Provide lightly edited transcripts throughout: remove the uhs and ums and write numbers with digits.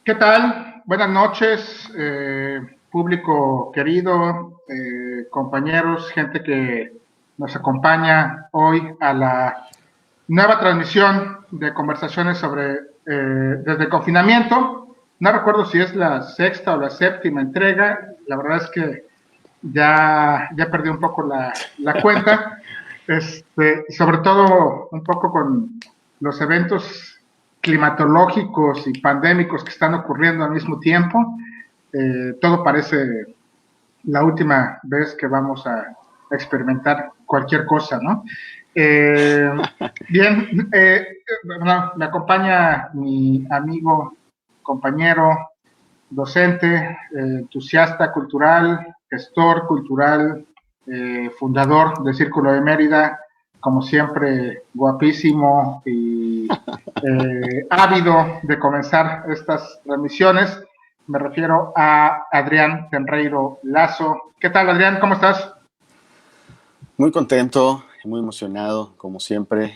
¿Qué tal? Buenas noches, público querido, compañeros, gente que nos acompaña hoy a la nueva transmisión de conversaciones sobre desde el confinamiento. No recuerdo si es la sexta o la séptima entrega. La verdad es que ya perdí un poco la cuenta. Y sobre todo un poco con los eventos climatológicos y pandémicos que están ocurriendo al mismo tiempo. Todo parece la última vez que vamos a experimentar cualquier cosa, ¿no? Eh, bien, bueno, me acompaña mi amigo, compañero, docente, entusiasta cultural, gestor cultural, fundador del Círculo de Mérida, como siempre, guapísimo y ávido de comenzar estas transmisiones. Me refiero a Adrián Tenreiro Lazo. ¿Qué tal, Adrián? ¿Cómo estás? Muy contento, muy emocionado, como siempre.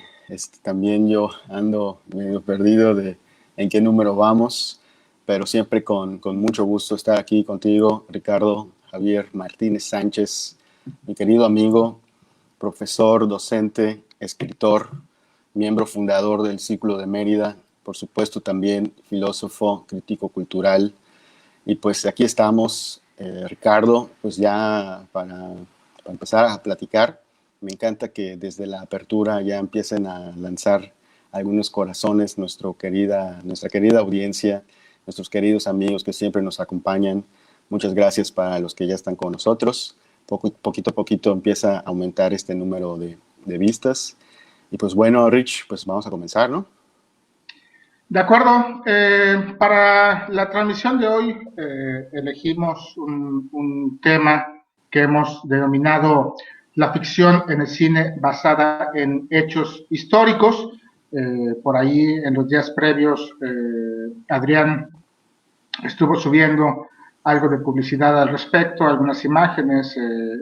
También yo ando medio perdido de en qué número vamos, pero siempre con mucho gusto estar aquí contigo, Ricardo Javier Martínez Sánchez, mi querido amigo, profesor, docente, escritor, miembro fundador del Círculo de Mérida, por supuesto también filósofo, crítico cultural. Y pues aquí estamos, Ricardo, pues ya para empezar a platicar. Me encanta que desde la apertura ya empiecen a lanzar algunos corazones nuestra querida audiencia, nuestros queridos amigos que siempre nos acompañan. Muchas gracias para los que ya están con nosotros. Poquito a poquito empieza a aumentar este número de vistas. Y pues bueno, Rich, pues vamos a comenzar, ¿no? De acuerdo. Para la transmisión de hoy elegimos un tema que hemos denominado la ficción en el cine basada en hechos históricos. Por ahí en los días previos, Adrián estuvo subiendo algo de publicidad al respecto, algunas imágenes,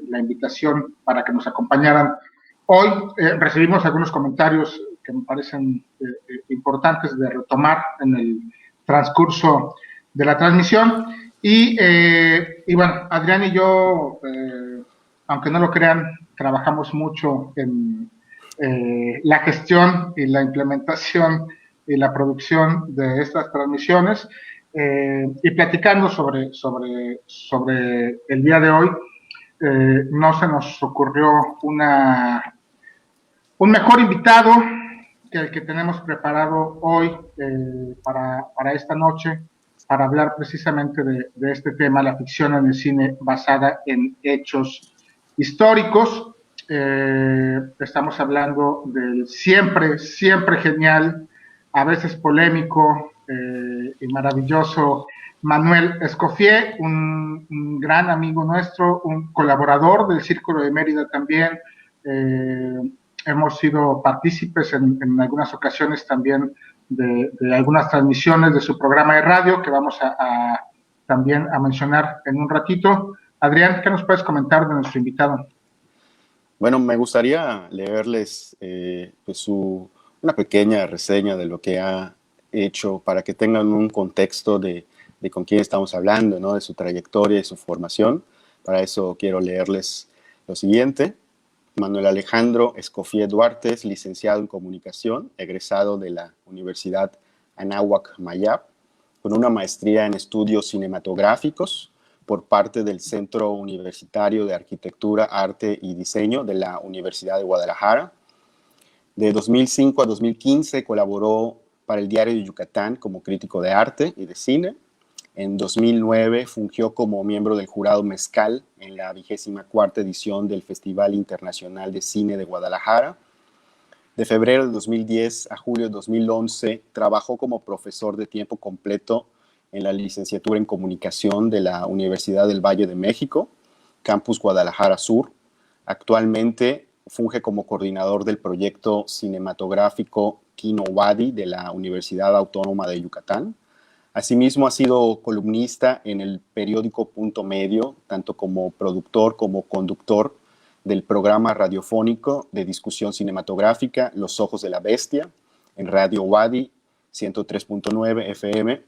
la invitación para que nos acompañaran. Hoy recibimos algunos comentarios que me parecen importantes de retomar en el transcurso de la transmisión. Y bueno, Adrián y yo, aunque no lo crean, trabajamos mucho en la gestión y la implementación y la producción de estas transmisiones. Y platicando sobre el día de hoy, no se nos ocurrió un mejor invitado que el que tenemos preparado hoy para esta noche, para hablar precisamente de este tema, la ficción en el cine basada en hechos históricos. Estamos hablando del siempre genial, a veces polémico y maravilloso Manuel Escoffier, un gran amigo nuestro, un colaborador del Círculo de Mérida también. Eh, Hemos sido partícipes en algunas ocasiones también de algunas transmisiones de su programa de radio que vamos también a mencionar en un ratito. Adrián, ¿qué nos puedes comentar de nuestro invitado? Bueno, me gustaría leerles pues una pequeña reseña de lo que ha hecho para que tengan un contexto de con quién estamos hablando, ¿no? De su trayectoria y su formación. Para eso quiero leerles lo siguiente. Manuel Alejandro Escoffier Duarte es licenciado en Comunicación, egresado de la Universidad Anáhuac Mayab, con una maestría en estudios cinematográficos por parte del Centro Universitario de Arquitectura, Arte y Diseño de la Universidad de Guadalajara. De 2005 a 2015 colaboró para el Diario de Yucatán como crítico de arte y de cine. En 2009 fungió como miembro del jurado Mezcal en la 24ª edición del Festival Internacional de Cine de Guadalajara. De febrero de 2010 a julio de 2011 trabajó como profesor de tiempo completo en la licenciatura en Comunicación de la Universidad del Valle de México, Campus Guadalajara Sur. Actualmente funge como coordinador del proyecto cinematográfico Kino Wadi de la Universidad Autónoma de Yucatán. Asimismo, ha sido columnista en el periódico Punto Medio, tanto como productor como conductor del programa radiofónico de discusión cinematográfica Los Ojos de la Bestia, en Radio Wadi 103.9 FM.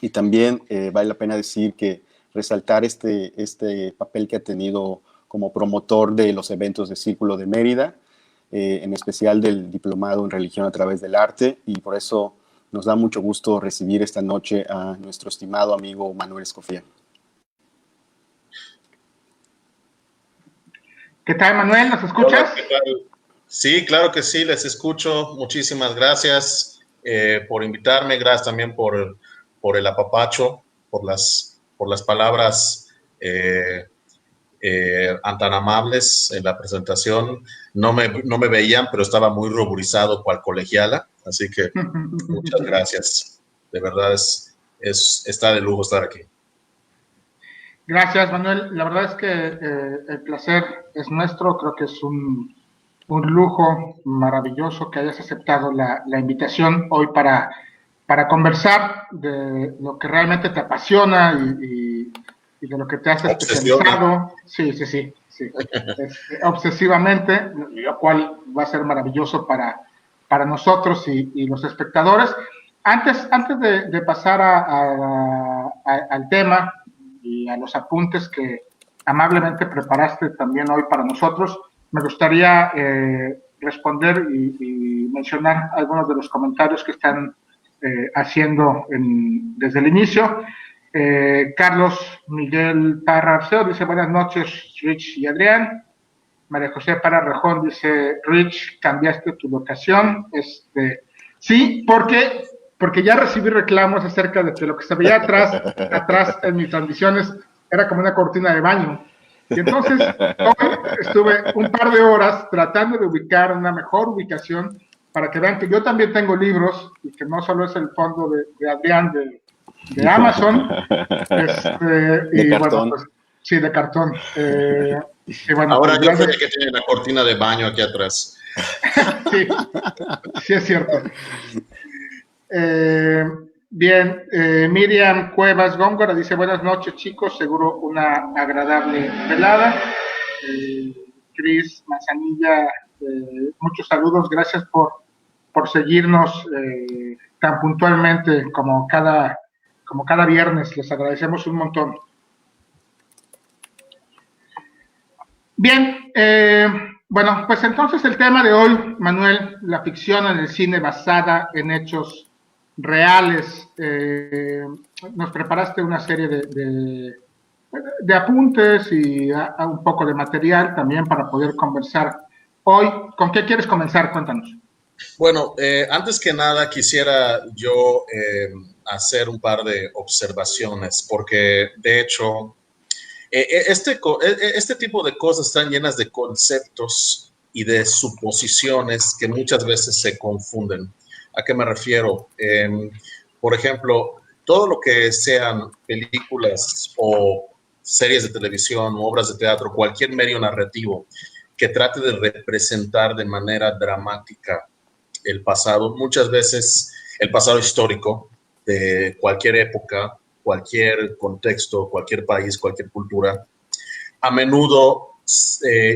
Y también vale la pena decir que resaltar este papel que ha tenido como promotor de los eventos de Círculo de Mérida, en especial del Diplomado en Religión a través del Arte, y por eso nos da mucho gusto recibir esta noche a nuestro estimado amigo Manuel Escofía. ¿Qué tal, Manuel? ¿Nos escuchas? Hola, ¿qué tal? Sí, claro que sí, les escucho. Muchísimas gracias por invitarme, gracias también por el apapacho, por las palabras tan amables en la presentación. No me veían, pero estaba muy ruborizado cual colegiala, así que muchas gracias. De verdad está de lujo estar aquí. Gracias, Manuel. La verdad es que el placer es nuestro. Creo que es un lujo maravilloso que hayas aceptado la invitación hoy para conversar de lo que realmente te apasiona y de lo que te has especializado. Sí. Obsesivamente, lo cual va a ser maravilloso para nosotros y los espectadores. Antes de pasar al tema y a los apuntes que amablemente preparaste también hoy para nosotros, me gustaría responder y mencionar algunos de los comentarios que están haciendo desde el inicio. Carlos Miguel Parra Arceo dice: buenas noches, Rich y Adrián. María José Parra Rejón dice: Rich, cambiaste tu locación. Sí, porque ya recibí reclamos acerca de que lo que se veía atrás en mis transmisiones era como una cortina de baño. Y entonces hoy estuve un par de horas tratando de ubicar una mejor ubicación para que vean que yo también tengo libros y que no solo es el fondo de Adrián de Amazon. De cartón. Bueno, pues, sí, de cartón. Y bueno, ahora pues, yo soy el que tiene la cortina de baño aquí atrás. sí es cierto. Bien, Miriam Cuevas Góngora dice: buenas noches, chicos, seguro una agradable velada. Cris Manzanilla, muchos saludos, gracias por seguirnos tan puntualmente como cada viernes, les agradecemos un montón. Bien, bueno, pues entonces el tema de hoy, Manuel, la ficción en el cine basada en hechos reales. Nos preparaste una serie de apuntes y un poco de material también para poder conversar hoy. ¿Con qué quieres comenzar? Cuéntanos. Bueno, antes que nada quisiera yo hacer un par de observaciones, porque de hecho este tipo de cosas están llenas de conceptos y de suposiciones que muchas veces se confunden. ¿A qué me refiero? Por ejemplo, todo lo que sean películas o series de televisión o obras de teatro, cualquier medio narrativo que trate de representar de manera dramática el pasado, muchas veces el pasado histórico de cualquier época, cualquier contexto, cualquier país, cualquier cultura, a menudo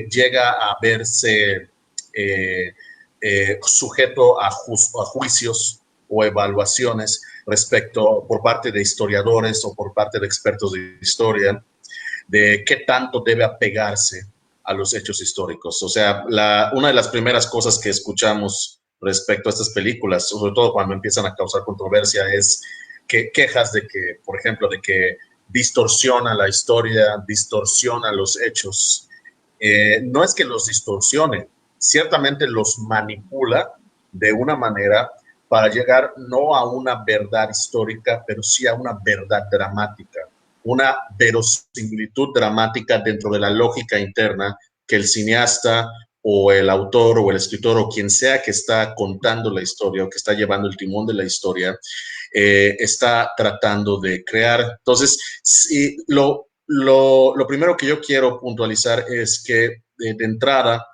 llega a verse sujeto a juicios o evaluaciones respecto por parte de historiadores o por parte de expertos de historia de qué tanto debe apegarse a los hechos históricos. O sea, una de las primeras cosas que escuchamos respecto a estas películas, sobre todo cuando empiezan a causar controversia, es que quejas de que, por ejemplo, de que distorsiona la historia, distorsiona los hechos. No es que los distorsione, ciertamente los manipula de una manera para llegar no a una verdad histórica, pero sí a una verdad dramática, una verosimilitud dramática dentro de la lógica interna que el cineasta o el autor o el escritor o quien sea que está contando la historia o que está llevando el timón de la historia está tratando de crear. Entonces, sí, lo primero que yo quiero puntualizar es que de entrada,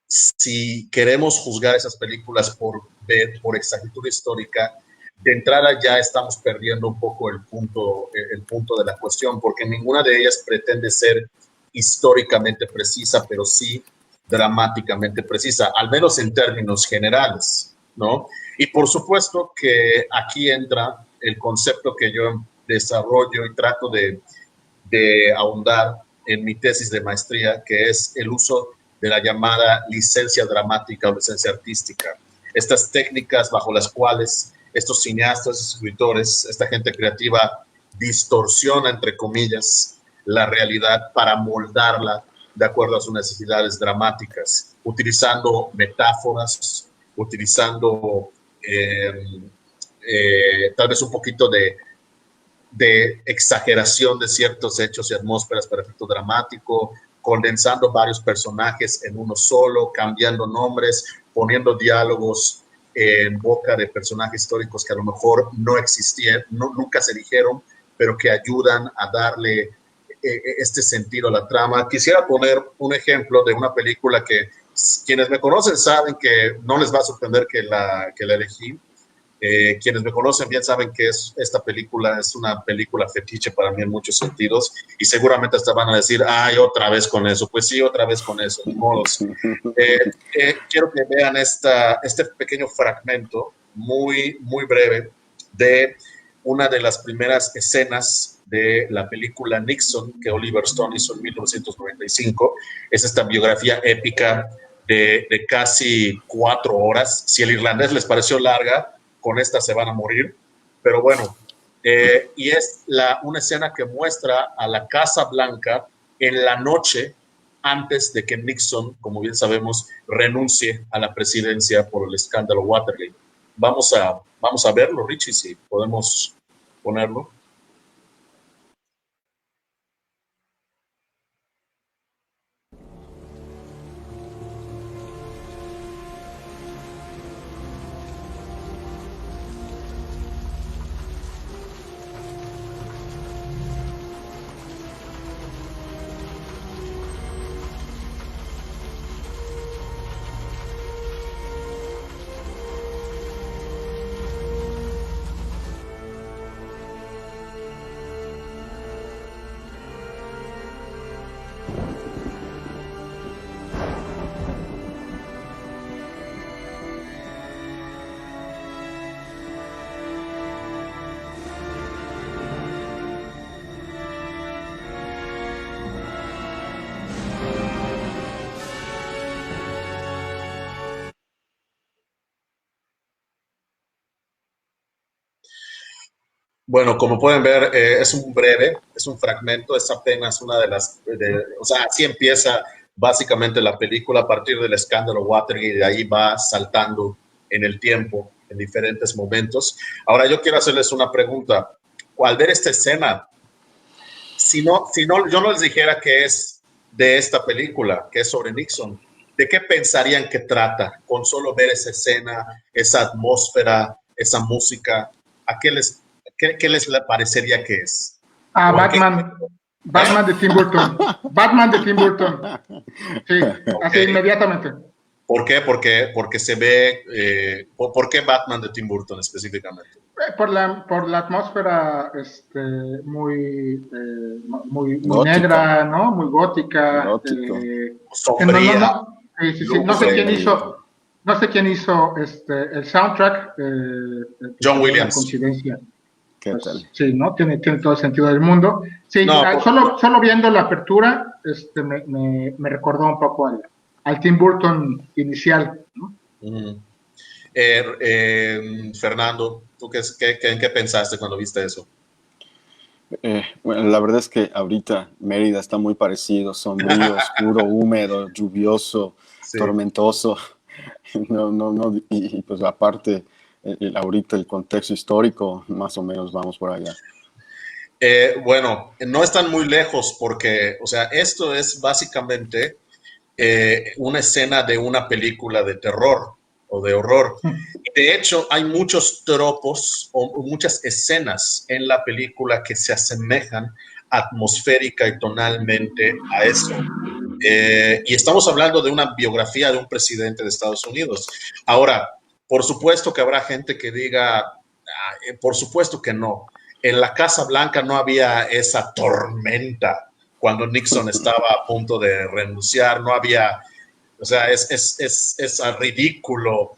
si queremos juzgar esas películas por exactitud histórica, de entrada ya estamos perdiendo un poco el punto de la cuestión, porque ninguna de ellas pretende ser históricamente precisa, pero sí dramáticamente precisa, al menos en términos generales, ¿no? Y por supuesto que aquí entra el concepto que yo desarrollo y trato de ahondar en mi tesis de maestría, que es el uso de la llamada licencia dramática o licencia artística. Estas técnicas bajo las cuales estos cineastas, escritores, esta gente creativa distorsiona, entre comillas, la realidad para moldarla de acuerdo a sus necesidades dramáticas, utilizando metáforas, utilizando tal vez un poquito de exageración de ciertos hechos y atmósferas para efecto dramático, condensando varios personajes en uno solo, cambiando nombres, poniendo diálogos en boca de personajes históricos que a lo mejor no existían, nunca se dijeron, pero que ayudan a darle este sentido a la trama. Quisiera poner un ejemplo de una película que quienes me conocen saben que no les va a sorprender que la elegí. Quienes me conocen bien saben que esta película es una película fetiche para mí en muchos sentidos, y seguramente hasta van a decir, ay, otra vez con eso. Pues sí, otra vez con eso, de modos. Quiero que vean este pequeño fragmento muy, muy breve de una de las primeras escenas de la película Nixon que Oliver Stone hizo en 1995. Es esta biografía épica de casi 4 horas. Si el irlandés les pareció larga, con esta se van a morir, pero bueno, y es una escena que muestra a la Casa Blanca en la noche antes de que Nixon, como bien sabemos, renuncie a la presidencia por el escándalo Watergate. Vamos a verlo, Richie, si podemos ponerlo. Bueno, como pueden ver, es un fragmento, es apenas una de las, o sea, así empieza básicamente la película a partir del escándalo Watergate, y de ahí va saltando en el tiempo, en diferentes momentos. Ahora yo quiero hacerles una pregunta. Al ver esta escena, si no, yo no les dijera que es de esta película, que es sobre Nixon, ¿de qué pensarían que trata? Con solo ver esa escena, esa atmósfera, esa música, ¿a qué les parecería que es? Batman. Batman de Tim Burton. Batman de Tim Burton. Sí, okay. Así inmediatamente. ¿Por qué? Porque se ve... ¿por qué Batman de Tim Burton específicamente? Por la atmósfera muy negra, ¿no? Muy gótica. Sombría. No sé quién hizo el soundtrack. John Williams. Coincidencia. ¿Qué tal? Sí, ¿no? Tiene todo el sentido del mundo. Sí, no, solo viendo la apertura, me recordó un poco al Tim Burton inicial, ¿no? Fernando, ¿tú en qué pensaste cuando viste eso? Bueno, la verdad es que ahorita Mérida está muy parecido, sombrío, oscuro, húmedo, lluvioso, sí, tormentoso. Y pues aparte, ahorita el contexto histórico, más o menos vamos por allá. Bueno, no están muy lejos porque, o sea, esto es básicamente una escena de una película de terror o de horror. De hecho, hay muchos tropos o muchas escenas en la película que se asemejan atmosférica y tonalmente a eso. Y estamos hablando de una biografía de un presidente de Estados Unidos. Ahora, por supuesto que habrá gente que diga, por supuesto que no. En la Casa Blanca no había esa tormenta cuando Nixon estaba a punto de renunciar, no había, o sea, es ridículo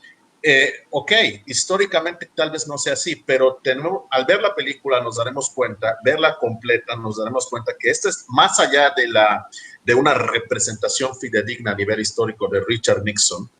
Ok, históricamente tal vez no sea así, pero al ver la película nos daremos cuenta, verla completa, nos daremos cuenta que esta es más allá de una representación fidedigna a nivel histórico de Richard Nixon.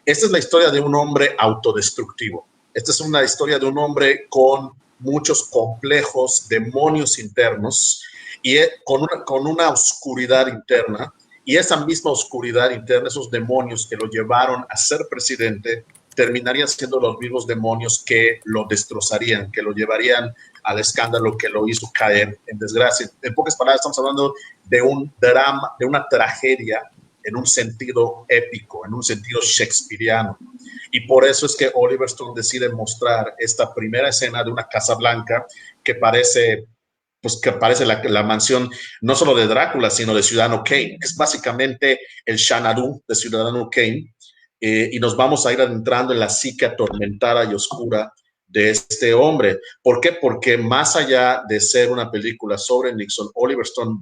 Esta es la historia de un hombre autodestructivo. Esta es una historia de un hombre con muchos complejos, demonios internos y con una oscuridad interna. Y esa misma oscuridad interna, esos demonios que lo llevaron a ser presidente, terminarían siendo los mismos demonios que lo destrozarían, que lo llevarían al escándalo que lo hizo caer en desgracia. En pocas palabras, estamos hablando de un drama, de una tragedia en un sentido épico, en un sentido shakespeariano. Y por eso es que Oliver Stone decide mostrar esta primera escena de una Casa Blanca que parece la mansión no solo de Drácula, sino de Ciudadano Kane. Es básicamente el Xanadu de Ciudadano Kane. Y nos vamos a ir adentrando en la psique atormentada y oscura de este hombre. ¿Por qué? Porque más allá de ser una película sobre Nixon, Oliver Stone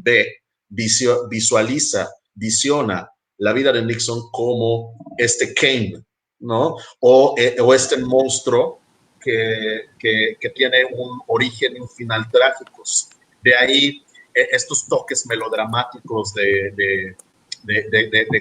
visiona la vida de Nixon como este Kane, ¿no? O este monstruo que tiene un origen y un final trágicos. De ahí estos toques melodramáticos de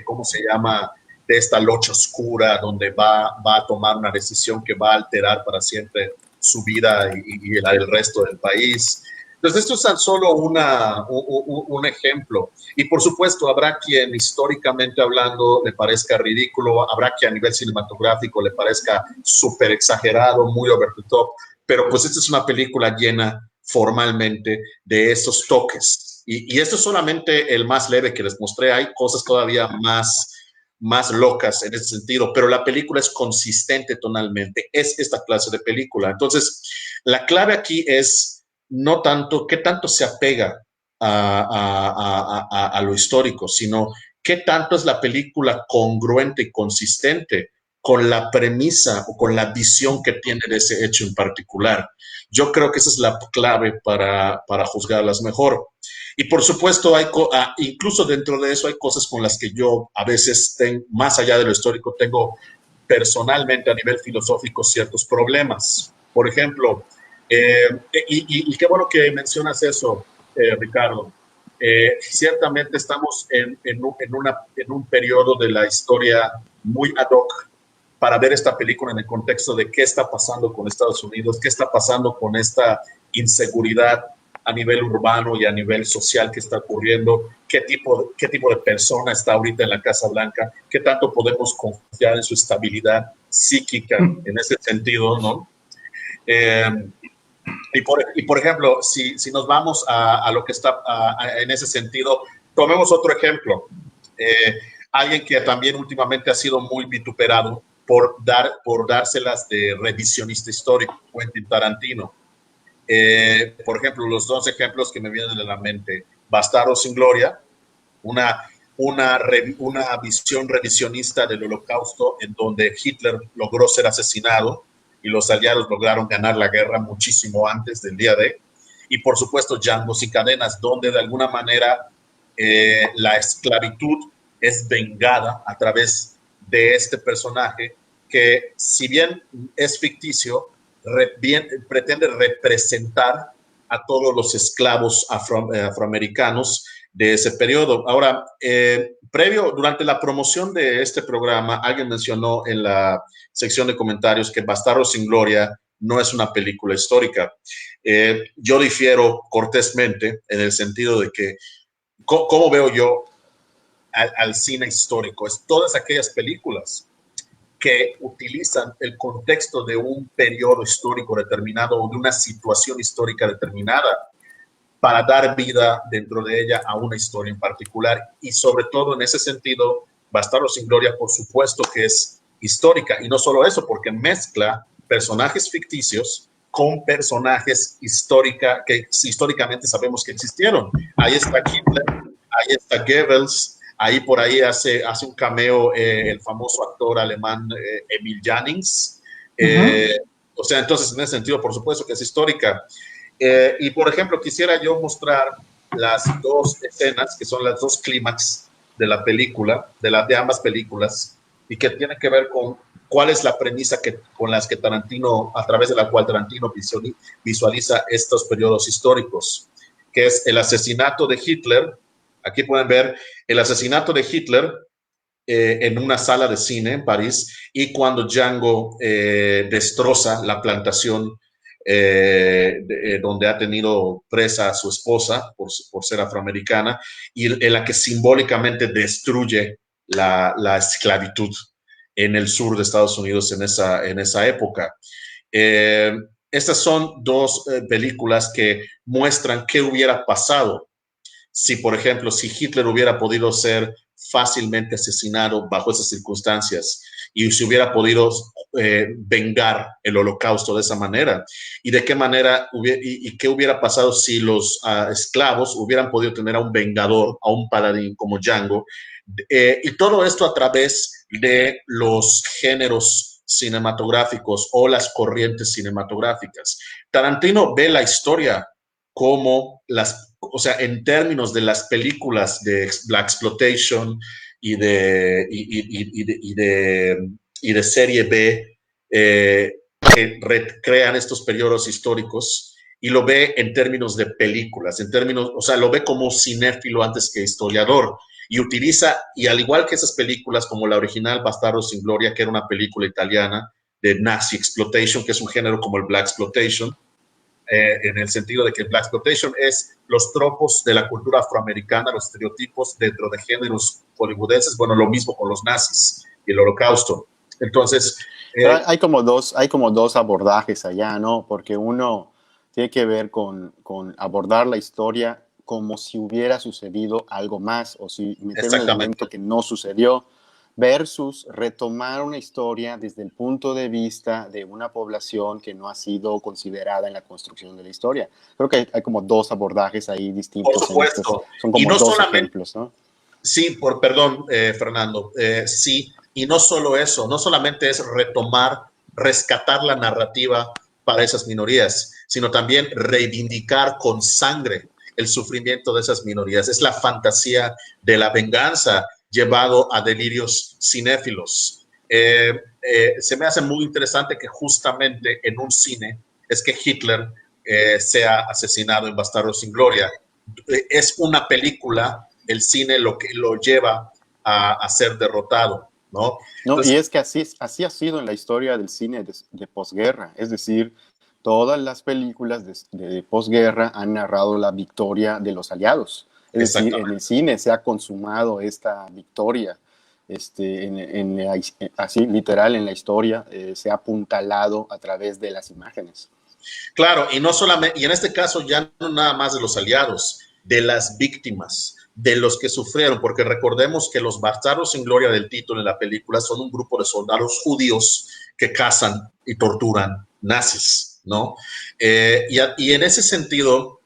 ¿cómo se llama?, de esta locha oscura donde va a tomar una decisión que va a alterar para siempre su vida y el resto del país. Entonces, esto es tan solo un ejemplo. Y por supuesto, habrá quien históricamente hablando le parezca ridículo, habrá quien a nivel cinematográfico le parezca súper exagerado, muy over the top, pero pues esta es una película llena formalmente de esos toques. Y esto es solamente el más leve que les mostré. Hay cosas todavía más locas en ese sentido, pero la película es consistente tonalmente, es esta clase de película. Entonces, la clave aquí es no tanto qué tanto se apega a lo histórico, sino qué tanto es la película congruente y consistente con la premisa o con la visión que tiene de ese hecho en particular. Yo creo que esa es la clave para juzgarlas mejor. Y por supuesto, incluso dentro de eso hay cosas con las que yo a veces, más allá de lo histórico, tengo personalmente a nivel filosófico ciertos problemas. Por ejemplo, y qué bueno que mencionas eso, Ricardo. Ciertamente estamos en un periodo de la historia muy ad hoc para ver esta película en el contexto de qué está pasando con Estados Unidos, qué está pasando con esta inseguridad a nivel urbano y a nivel social que está ocurriendo, qué tipo de persona está ahorita en la Casa Blanca, qué tanto podemos confiar en su estabilidad psíquica en ese sentido, ¿no? Y por ejemplo, si nos vamos a lo que está en ese sentido, tomemos otro ejemplo. Alguien que también últimamente ha sido muy vituperado por dárselas de revisionista histórico, Quentin Tarantino. Por ejemplo, los dos ejemplos que me vienen a la mente: Bastardos sin Gloria, una visión revisionista del Holocausto en donde Hitler logró ser asesinado y los aliados lograron ganar la guerra muchísimo antes del día D. Y por supuesto, Django sin cadenas, donde de alguna manera la esclavitud es vengada a través de este personaje que, si bien es ficticio, pretende representar a todos los esclavos afroamericanos de ese periodo. Ahora, durante la promoción de este programa, alguien mencionó en la sección de comentarios que Bastardos sin Gloria no es una película histórica. Yo difiero cortésmente en el sentido de que, ¿cómo veo yo al cine histórico? Es todas aquellas películas que utilizan el contexto de un periodo histórico determinado o de una situación histórica determinada para dar vida dentro de ella a una historia en particular. Y sobre todo en ese sentido, Bastardos sin Gloria, por supuesto que es histórica. Y no solo eso, porque mezcla personajes ficticios con personajes que históricamente sabemos que existieron. Ahí está Hitler, ahí está Goebbels, ahí por ahí hace un cameo el famoso actor alemán Emil Jannings. O sea, entonces en ese sentido, por supuesto que es histórica. Y por ejemplo, quisiera yo mostrar las dos escenas, que son las dos clímax de la película, de ambas películas. y que tiene que ver con cuál es la premisa a través de la cual Tarantino visualiza estos periodos históricos, que es el asesinato de Hitler. Aquí pueden ver el asesinato de Hitler en una sala de cine en París, y cuando Django destroza la plantación donde ha tenido presa a su esposa por ser afroamericana, y en la que simbólicamente destruye la esclavitud en el sur de Estados Unidos en esa época. Estas son dos películas que muestran qué hubiera pasado si, por ejemplo, si Hitler hubiera podido ser fácilmente asesinado bajo esas circunstancias y si hubiera podido vengar el holocausto de esa manera, y de qué manera y qué hubiera pasado si los esclavos hubieran podido tener a un vengador, a un paladín como Django, y todo esto a través de los géneros cinematográficos o las corrientes cinematográficas. Tarantino ve la historia como o sea, en términos de las películas de Blaxploitation y de serie B, que recrean estos periodos históricos, y lo ve en términos de películas, o sea, lo ve como cinéfilo antes que historiador, y utiliza, y al igual que esas películas como la original Bastardos sin Gloria, que era una película italiana de Nazi exploitation, que es un género como el Blaxploitation, en el sentido de que Blaxploitation es los tropos de la cultura afroamericana, los estereotipos dentro de géneros hollywoodenses. Bueno, lo mismo con los nazis y el holocausto. Entonces, hay como dos abordajes allá, ¿no? Porque uno tiene que ver con abordar la historia como si hubiera sucedido algo más, o si meter un elemento que no sucedió, versus retomar una historia desde el punto de vista de una población que no ha sido considerada en la construcción de la historia. Creo que hay como dos abordajes ahí distintos. Por supuesto. Son como dos ejemplos, ¿no? Sí, perdón, Fernando. Sí, y no solo eso, no solamente es rescatar la narrativa para esas minorías, sino también reivindicar con sangre el sufrimiento de esas minorías. Es la fantasía de la venganza llevado a delirios cinéfilos. Se me hace muy interesante que justamente en un cine es que Hitler sea asesinado en Bastardos sin Gloria. Es una película, el cine lo que lo lleva a ser derrotado, ¿no? Entonces, y es que así ha sido en la historia del cine de posguerra, es decir, todas las películas de posguerra han narrado la victoria de los aliados. Es decir, en el cine se ha consumado esta victoria, así literal en la historia, se ha apuntalado a través de las imágenes. Claro, y no solamente, y en este caso ya no nada más de los aliados, de las víctimas, de los que sufrieron, porque recordemos que los Bastardos sin Gloria del título de la película son un grupo de soldados judíos que cazan y torturan nazis, ¿no? Y en ese sentido,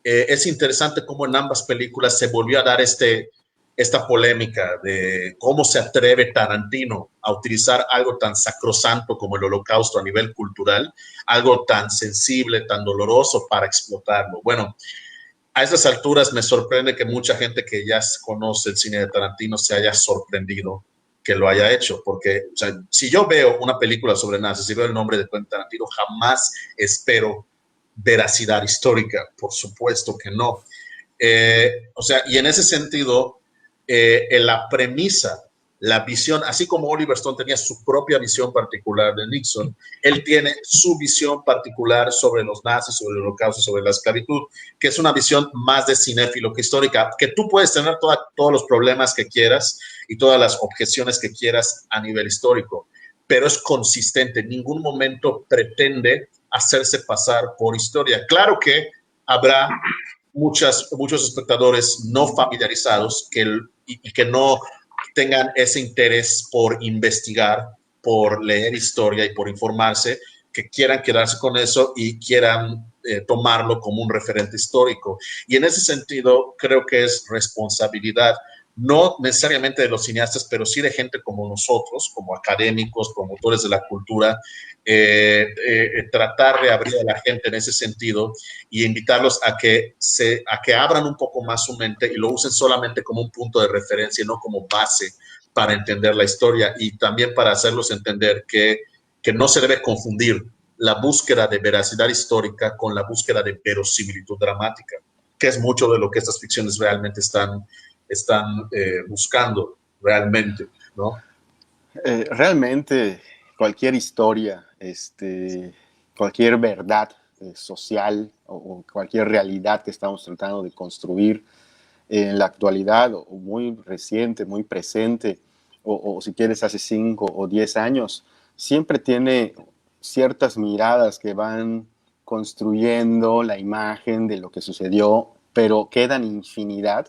es interesante cómo en ambas películas se volvió a dar esta polémica de cómo se atreve Tarantino a utilizar algo tan sacrosanto como el holocausto a nivel cultural, algo tan sensible, tan doloroso para explotarlo. Bueno, a estas alturas me sorprende que mucha gente que ya conoce el cine de Tarantino se haya sorprendido que lo haya hecho, porque o sea, si yo veo una película sobre nazis y veo el nombre de Quentin Tarantino, jamás espero veracidad histórica, por supuesto que no. O sea, y en ese sentido, la premisa, la visión, así como Oliver Stone tenía su propia visión particular de Nixon, él tiene su visión particular sobre los nazis, sobre el holocausto, sobre la esclavitud, que es una visión más de cinéfilo que histórica, que tú puedes tener todos los problemas que quieras y todas las objeciones que quieras a nivel histórico, pero es consistente, en ningún momento pretende hacerse pasar por historia. Claro que habrá muchos espectadores no familiarizados y que no tengan ese interés por investigar, por leer historia y por informarse, que quieran quedarse con eso y quieran tomarlo como un referente histórico. Y en ese sentido, creo que es responsabilidad, no necesariamente de los cineastas, pero sí de gente como nosotros, como académicos, promotores de la cultura, tratar de abrir a la gente en ese sentido y invitarlos a que abran un poco más su mente y lo usen solamente como un punto de referencia y no como base para entender la historia y también para hacerlos entender que no se debe confundir la búsqueda de veracidad histórica con la búsqueda de verosimilitud dramática, que es mucho de lo que estas ficciones realmente están buscando realmente, ¿no? Realmente cualquier historia, cualquier verdad social o cualquier realidad que estamos tratando de construir en la actualidad o muy reciente, muy presente, o si quieres hace 5 o 10 años, siempre tiene ciertas miradas que van construyendo la imagen de lo que sucedió, pero quedan infinidad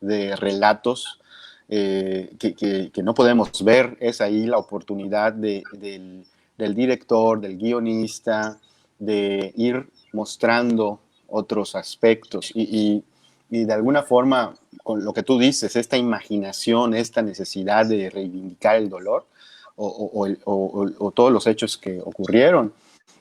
de relatos que no podemos ver. Es ahí la oportunidad del director, del guionista, de ir mostrando otros aspectos y de alguna forma, con lo que tú dices, esta imaginación, esta necesidad de reivindicar el dolor o todos los hechos que ocurrieron,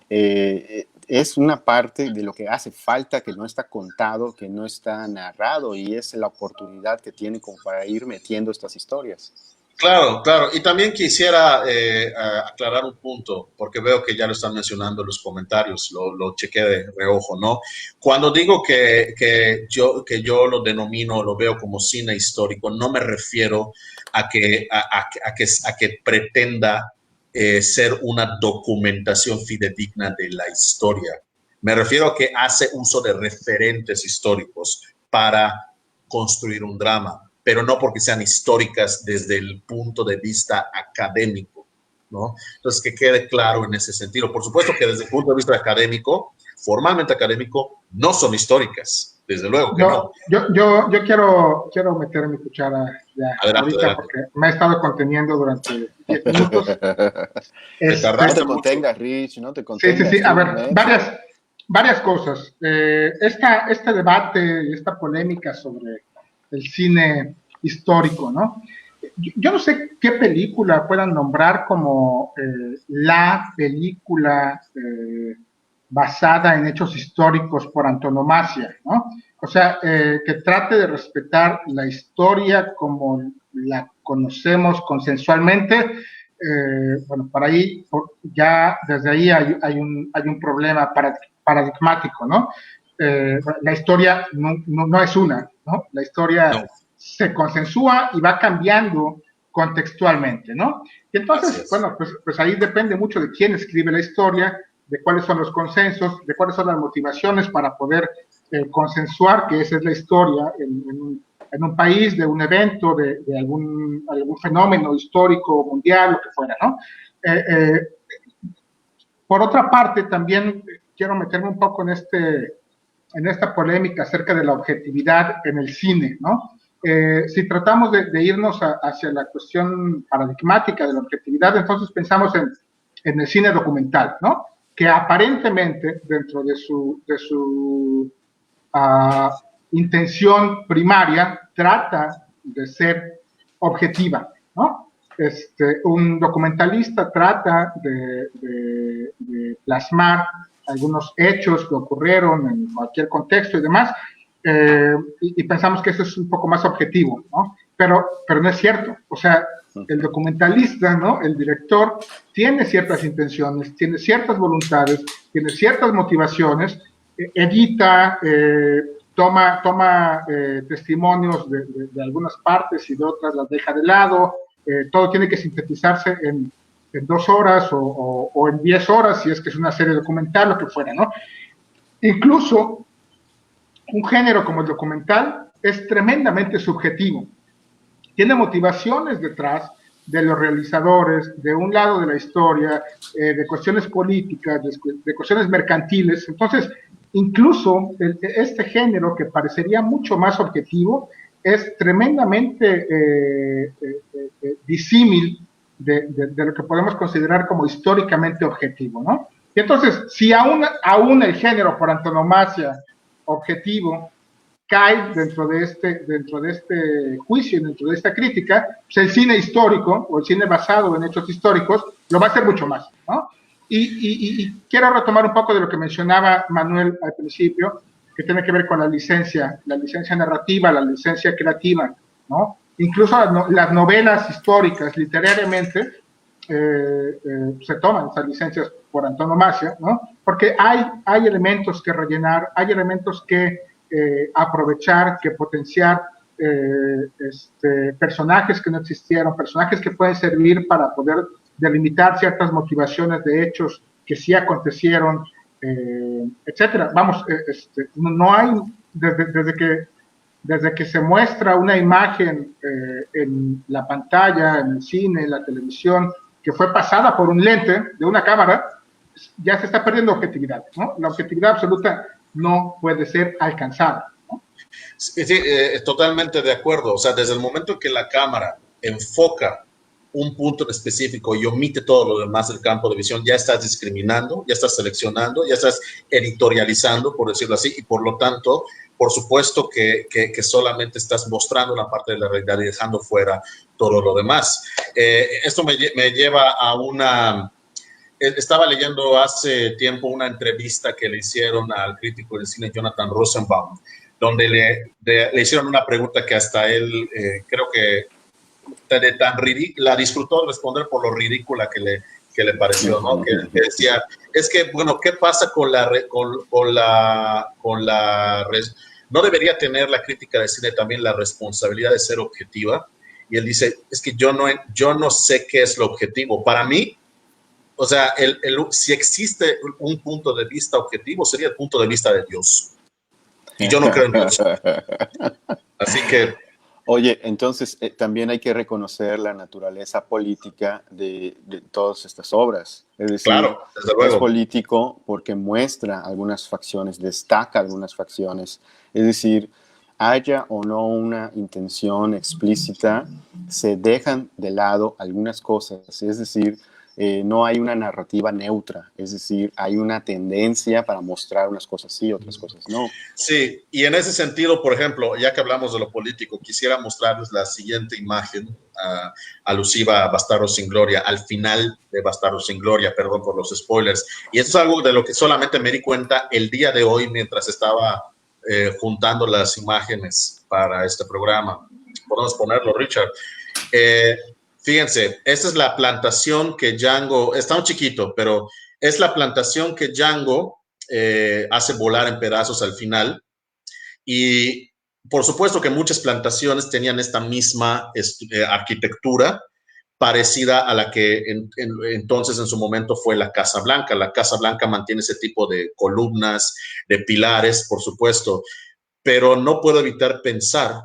es una parte de lo que hace falta, que no está contado, que no está narrado, y es la oportunidad que tiene como para ir metiendo estas historias. Claro, claro. Y también quisiera aclarar un punto, porque veo que ya lo están mencionando en los comentarios, lo chequé de reojo, ¿no? Cuando digo que yo lo denomino, lo veo como cine histórico, no me refiero a que pretenda ser una documentación fidedigna de la historia. Me refiero a que hace uso de referentes históricos para construir un drama, pero no porque sean históricas desde el punto de vista académico, ¿no? Entonces, que quede claro en ese sentido. Por supuesto que desde el punto de vista académico, formalmente académico, no son históricas, desde luego que no. Yo quiero meter mi cuchara ya adelante. Porque me he estado conteniendo durante 10 minutos. No te contengas, Rich, no te contengas. Sí. A ver, varias cosas. Este debate y esta polémica sobre el cine histórico, ¿no? Yo no sé qué película puedan nombrar como la película basada en hechos históricos por antonomasia, ¿no? O sea, que trate de respetar la historia como la conocemos consensualmente. Bueno, para ahí, ya desde ahí hay un problema paradigmático, ¿no? La historia no es una, ¿no? La historia se consensúa y va cambiando contextualmente, ¿no? Y entonces, bueno, pues ahí depende mucho de quién escribe la historia, de cuáles son los consensos, de cuáles son las motivaciones para poder consensuar que esa es la historia en un país, de un evento, de algún fenómeno histórico, mundial, lo que fuera, ¿no? Por otra parte, también quiero meterme un poco en esta polémica acerca de la objetividad en el cine, ¿no? Si tratamos de irnos hacia la cuestión paradigmática de la objetividad, entonces pensamos en el cine documental, ¿no? Que aparentemente, dentro de su intención primaria, trata de ser objetiva, ¿no? Un documentalista trata de plasmar algunos hechos que ocurrieron en cualquier contexto y demás, y pensamos que eso es un poco más objetivo, ¿no? Pero no es cierto. O sea, el documentalista, ¿no? El director tiene ciertas intenciones, tiene ciertas voluntades, tiene ciertas motivaciones, edita, toma testimonios de algunas partes y de otras las deja de lado. Todo tiene que sintetizarse en 2 horas o en 10 horas, si es que es una serie documental, lo que fuera, ¿no? Incluso un género como el documental es tremendamente subjetivo. Tiene motivaciones detrás de los realizadores, de un lado de la historia, de cuestiones políticas, de cuestiones mercantiles. Entonces, incluso este género, que parecería mucho más objetivo, es tremendamente disímil de lo que podemos considerar como históricamente objetivo, ¿no? Y entonces, si aún el género por antonomasia objetivo cae dentro de este juicio, dentro de esta crítica, pues el cine histórico o el cine basado en hechos históricos lo va a hacer mucho más, ¿no? Y quiero retomar un poco de lo que mencionaba Manuel al principio, que tiene que ver con la licencia narrativa, la licencia creativa, ¿no? incluso las novelas históricas, literariamente, se toman esas licencias por antonomasia, ¿no? Porque hay elementos que rellenar, hay elementos que aprovechar, que potenciar, personajes que no existieron, personajes que pueden servir para poder delimitar ciertas motivaciones de hechos que sí acontecieron, etcétera. Vamos, no hay, desde que se muestra una imagen en la pantalla, en el cine, en la televisión, que fue pasada por un lente de una cámara, ya se está perdiendo objetividad, ¿no? La objetividad absoluta no puede ser alcanzada, ¿no? Sí, totalmente de acuerdo. O sea, desde el momento en que la cámara enfoca un punto en específico y omite todo lo demás del campo de visión, ya estás discriminando, ya estás seleccionando, ya estás editorializando, por decirlo así, y por lo tanto, por supuesto que solamente estás mostrando una parte de la realidad y dejando fuera todo lo demás. Esto me lleva a una... Estaba leyendo hace tiempo una entrevista que le hicieron al crítico de cine Jonathan Rosenbaum, donde le hicieron una pregunta que hasta él creo que la disfrutó de responder por lo ridícula que le pareció, ¿no? Que decía, es que, bueno, ¿qué pasa no debería tener la crítica de cine también la responsabilidad de ser objetiva? Y él dice, es que yo no sé qué es lo objetivo. Para mí, o sea, si existe un punto de vista objetivo, sería el punto de vista de Dios. Y yo no creo en Dios. Así que... Oye, entonces también hay que reconocer la naturaleza política de todas estas obras. Es decir, claro, desde luego. Es político porque muestra algunas facciones, destaca algunas facciones. Es decir, haya o no una intención explícita, se dejan de lado algunas cosas. Es decir, no hay una narrativa neutra, es decir, hay una tendencia para mostrar unas cosas sí, otras cosas no. Sí, y en ese sentido, por ejemplo, ya que hablamos de lo político, quisiera mostrarles la siguiente imagen alusiva a Bastardos sin Gloria, al final de Bastardos sin Gloria, perdón por los spoilers. Y esto es algo de lo que solamente me di cuenta el día de hoy mientras estaba juntando las imágenes para este programa. Podemos ponerlo, Richard. Fíjense, esta es la plantación que Django, está un chiquito, pero es la plantación que Django hace volar en pedazos al final. Y por supuesto que muchas plantaciones tenían esta misma arquitectura parecida a la que entonces en su momento fue la Casa Blanca. La Casa Blanca mantiene ese tipo de columnas, de pilares, por supuesto, pero no puedo evitar pensar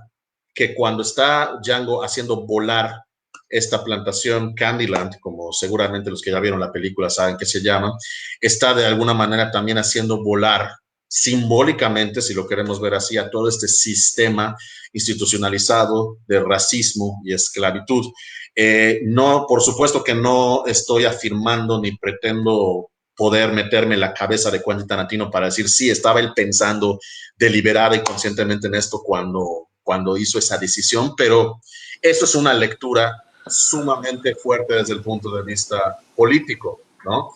que cuando está Django haciendo volar esta plantación Candyland, como seguramente los que ya vieron la película saben que se llama, está de alguna manera también haciendo volar simbólicamente, si lo queremos ver así, a todo este sistema institucionalizado de racismo y esclavitud. No, por supuesto que no estoy afirmando ni pretendo poder meterme en la cabeza de Quentin Tarantino para decir, sí, estaba él pensando deliberada y conscientemente en esto cuando hizo esa decisión, pero eso es una lectura sumamente fuerte desde el punto de vista político, ¿no?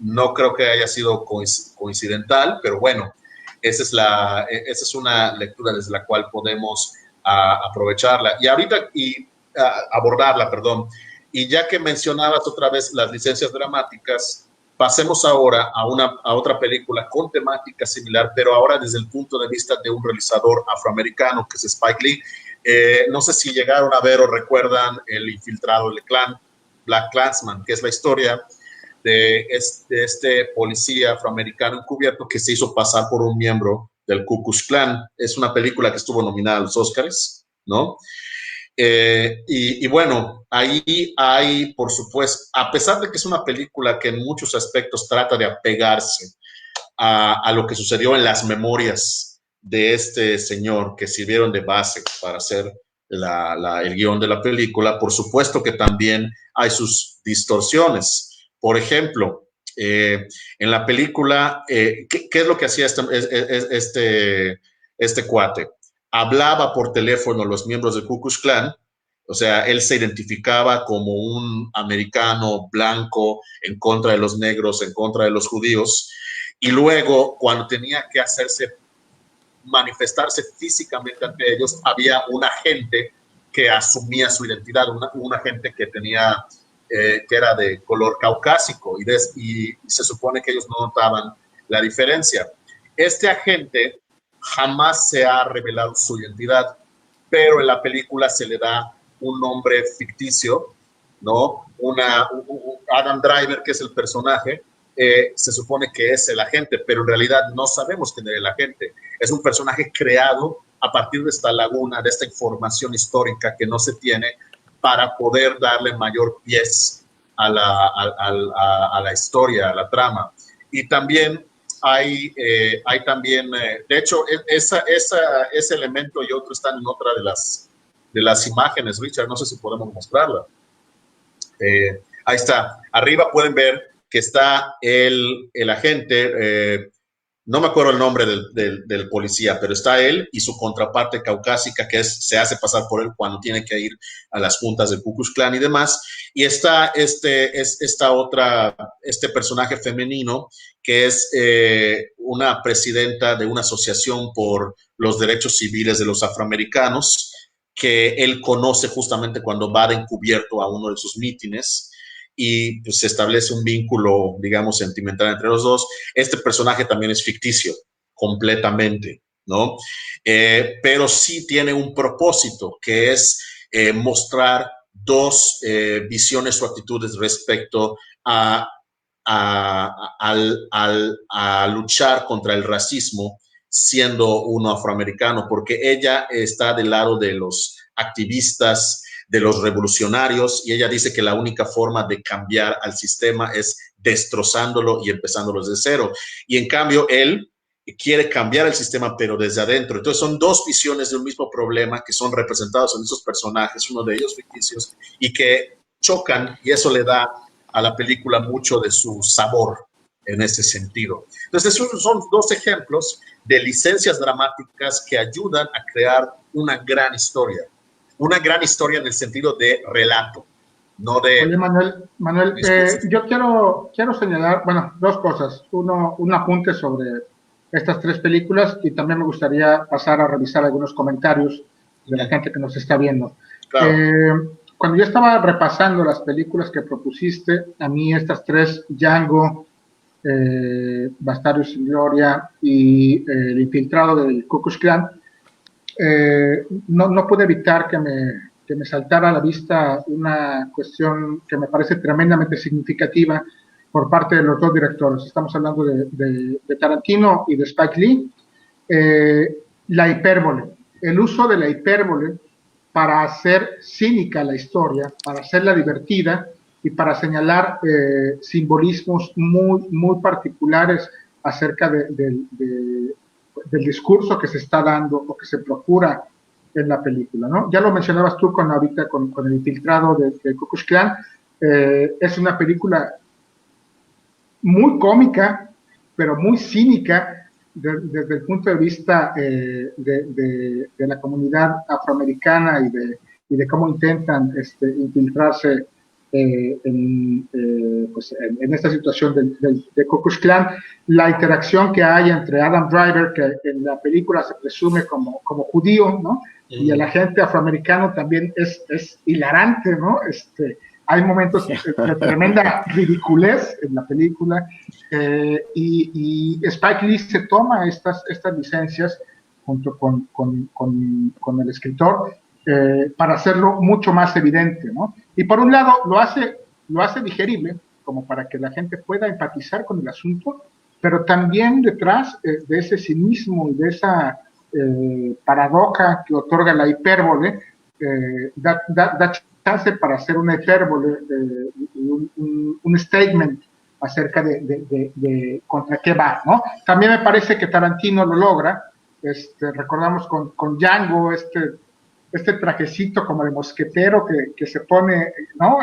No creo que haya sido coincidental, pero bueno, esa es una lectura desde la cual podemos aprovecharla y ahorita abordarla, perdón. Y ya que mencionabas otra vez las licencias dramáticas, pasemos ahora a otra película con temática similar, pero ahora desde el punto de vista de un realizador afroamericano, que es Spike Lee. No sé si llegaron a ver o recuerdan El infiltrado del Klan, Black Klansman, que es la historia de este policía afroamericano encubierto que se hizo pasar por un miembro del Ku Klux Klan. Es una película que estuvo nominada a los Oscars, ¿no? Y bueno, ahí hay, por supuesto, a pesar de que es una película que en muchos aspectos trata de apegarse a lo que sucedió en las memorias de este señor que sirvieron de base para hacer el guión de la película, por supuesto que también hay sus distorsiones. Por ejemplo, en la película, ¿qué es lo que hacía este cuate? Hablaba por teléfono a los miembros del Ku Klux Klan, o sea, él se identificaba como un americano blanco en contra de los negros, en contra de los judíos, y luego cuando tenía que hacerse manifestarse físicamente ante ellos, había un agente que asumía su identidad, un agente que tenía, que era de color caucásico y se supone que ellos no notaban la diferencia. Este agente jamás se ha revelado su identidad, pero en la película se le da un nombre ficticio, ¿no? Adam Driver, que es el personaje, se supone que es el agente, pero en realidad no sabemos quién es el agente. Es un personaje creado a partir de esta laguna, de esta información histórica que no se tiene para poder darle mayor pies a la historia, a la trama. Y también hay también, de hecho, ese elemento y otro están en otra de las imágenes, Richard, no sé si podemos mostrarla. Ahí está, arriba pueden ver que está el agente, no me acuerdo el nombre del policía, pero está él y su contraparte caucásica, que se hace pasar por él cuando tiene que ir a las juntas del Ku Klux Klan y demás. Y está este personaje femenino, que es una presidenta de una asociación por los derechos civiles de los afroamericanos, que él conoce justamente cuando va de encubierto a uno de sus mítines, y pues se establece un vínculo, digamos, sentimental entre los dos. Este personaje también es ficticio, completamente, ¿no? Pero sí tiene un propósito, que es mostrar dos visiones o actitudes respecto a luchar contra el racismo siendo uno afroamericano, porque ella está del lado de los activistas, de los revolucionarios, y ella dice que la única forma de cambiar al sistema es destrozándolo y empezándolo desde cero. Y en cambio, él quiere cambiar el sistema, pero desde adentro. Entonces son dos visiones de un mismo problema que son representados en esos personajes, uno de ellos ficticios, y que chocan, y eso le da a la película mucho de su sabor en ese sentido. Entonces, esos son dos ejemplos de licencias dramáticas que ayudan a crear una gran historia. Una gran historia en el sentido de relato, no de... Oye, Manuel, yo quiero señalar, bueno, dos cosas. Un apunte sobre estas tres películas, y también me gustaría pasar a revisar algunos comentarios de la gente que nos está viendo. Claro. Cuando yo estaba repasando las películas que propusiste, a mí estas tres, Django, Bastardos sin Gloria y El Infiltrado del Ku Klux Klan, no pude evitar que me saltara a la vista una cuestión que me parece tremendamente significativa por parte de los dos directores. Estamos hablando de Tarantino y de Spike Lee. La hipérbole, el uso de la hipérbole para hacer cínica la historia, para hacerla divertida y para señalar simbolismos muy particulares acerca del discurso que se está dando o que se procura en la película, ¿no? Ya lo mencionabas tú ahorita con El Infiltrado de Ku Klux Klan. Es una película muy cómica, pero muy cínica desde el punto de vista de la comunidad afroamericana y de cómo intentan infiltrarse en esta situación de Ku Klux Klan. La interacción que hay entre Adam Driver, que en la película se presume como judío, ¿no? Y el agente afroamericano también es hilarante, ¿no? Hay momentos de tremenda ridiculez en la película, y Spike Lee se toma estas licencias junto con el escritor para hacerlo mucho más evidente, ¿no? Y por un lado lo hace digerible, como para que la gente pueda empatizar con el asunto, pero también detrás de ese cinismo y de esa paradoja que otorga la hipérbole, da chance para hacer una hipérbole, un statement acerca de contra qué va, ¿no? También me parece que Tarantino lo logra. Recordamos con Django este trajecito como de mosquetero que se pone, ¿no?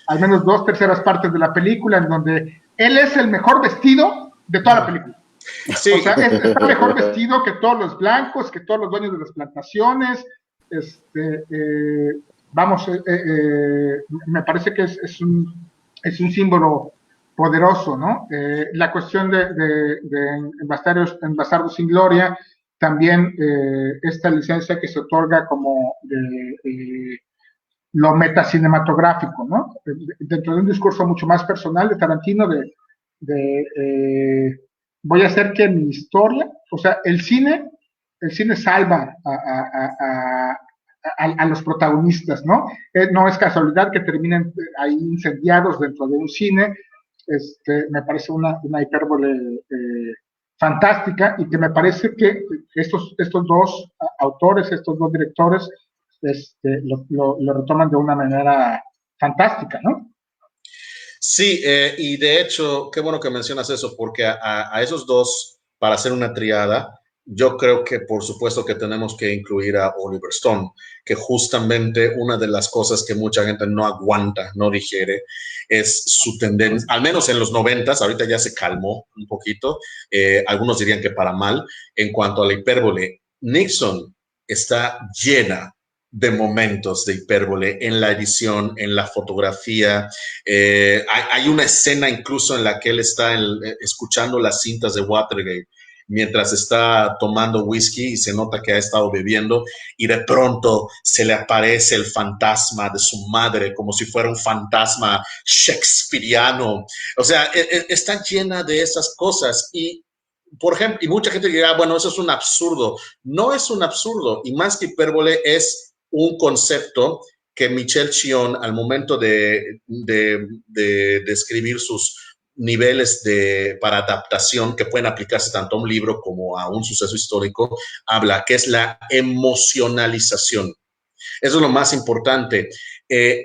Al menos 2/3 partes de la película, en donde él es el mejor vestido de toda la película. Sí. O sea, está mejor vestido que todos los blancos, que todos los dueños de las plantaciones. Me parece que es un símbolo poderoso, ¿no? La cuestión de Bastardos sin Gloria también esta licencia que se otorga como lo metacinematográfico, ¿no? Dentro de un discurso mucho más personal de Tarantino voy a hacer que mi historia, o sea, el cine salva a los protagonistas, ¿no? No es casualidad que terminen ahí incendiados dentro de un cine. Me parece una hipérbole fantástica, y que me parece que estos dos autores, estos dos directores, lo retoman de una manera fantástica, ¿no? Sí, y de hecho, qué bueno que mencionas eso, porque a esos dos, para hacer una triada, yo creo que por supuesto que tenemos que incluir a Oliver Stone, que justamente una de las cosas que mucha gente no aguanta, no digiere, es su tendencia, al menos en los 90s, ahorita ya se calmó un poquito, algunos dirían que para mal, en cuanto a la hipérbole. Nixon está llena de momentos de hipérbole en la edición, en la fotografía. Hay una escena incluso en la que él está escuchando las cintas de Watergate mientras está tomando whisky y se nota que ha estado bebiendo, y de pronto se le aparece el fantasma de su madre como si fuera un fantasma shakespeariano. O sea, está llena de esas cosas. Y por ejemplo, y mucha gente dirá, bueno, eso es un absurdo. No es un absurdo, y más que hipérbole es un concepto que Michel Chion, al momento de describir sus niveles para adaptación que pueden aplicarse tanto a un libro como a un suceso histórico, habla, que es la emocionalización. Eso es lo más importante.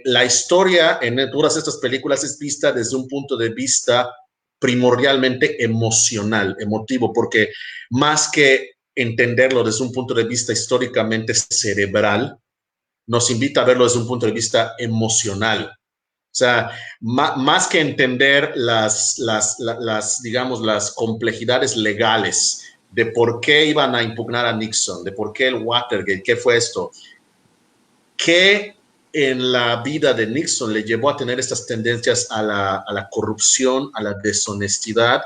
La historia en todas estas películas es vista desde un punto de vista primordialmente emocional, emotivo, porque más que entenderlo desde un punto de vista históricamente cerebral, nos invita a verlo desde un punto de vista emocional. O sea, más que entender digamos, las complejidades legales de por qué iban a impugnar a Nixon, de por qué el Watergate, qué fue esto, qué en la vida de Nixon le llevó a tener estas tendencias a la corrupción, a la deshonestidad,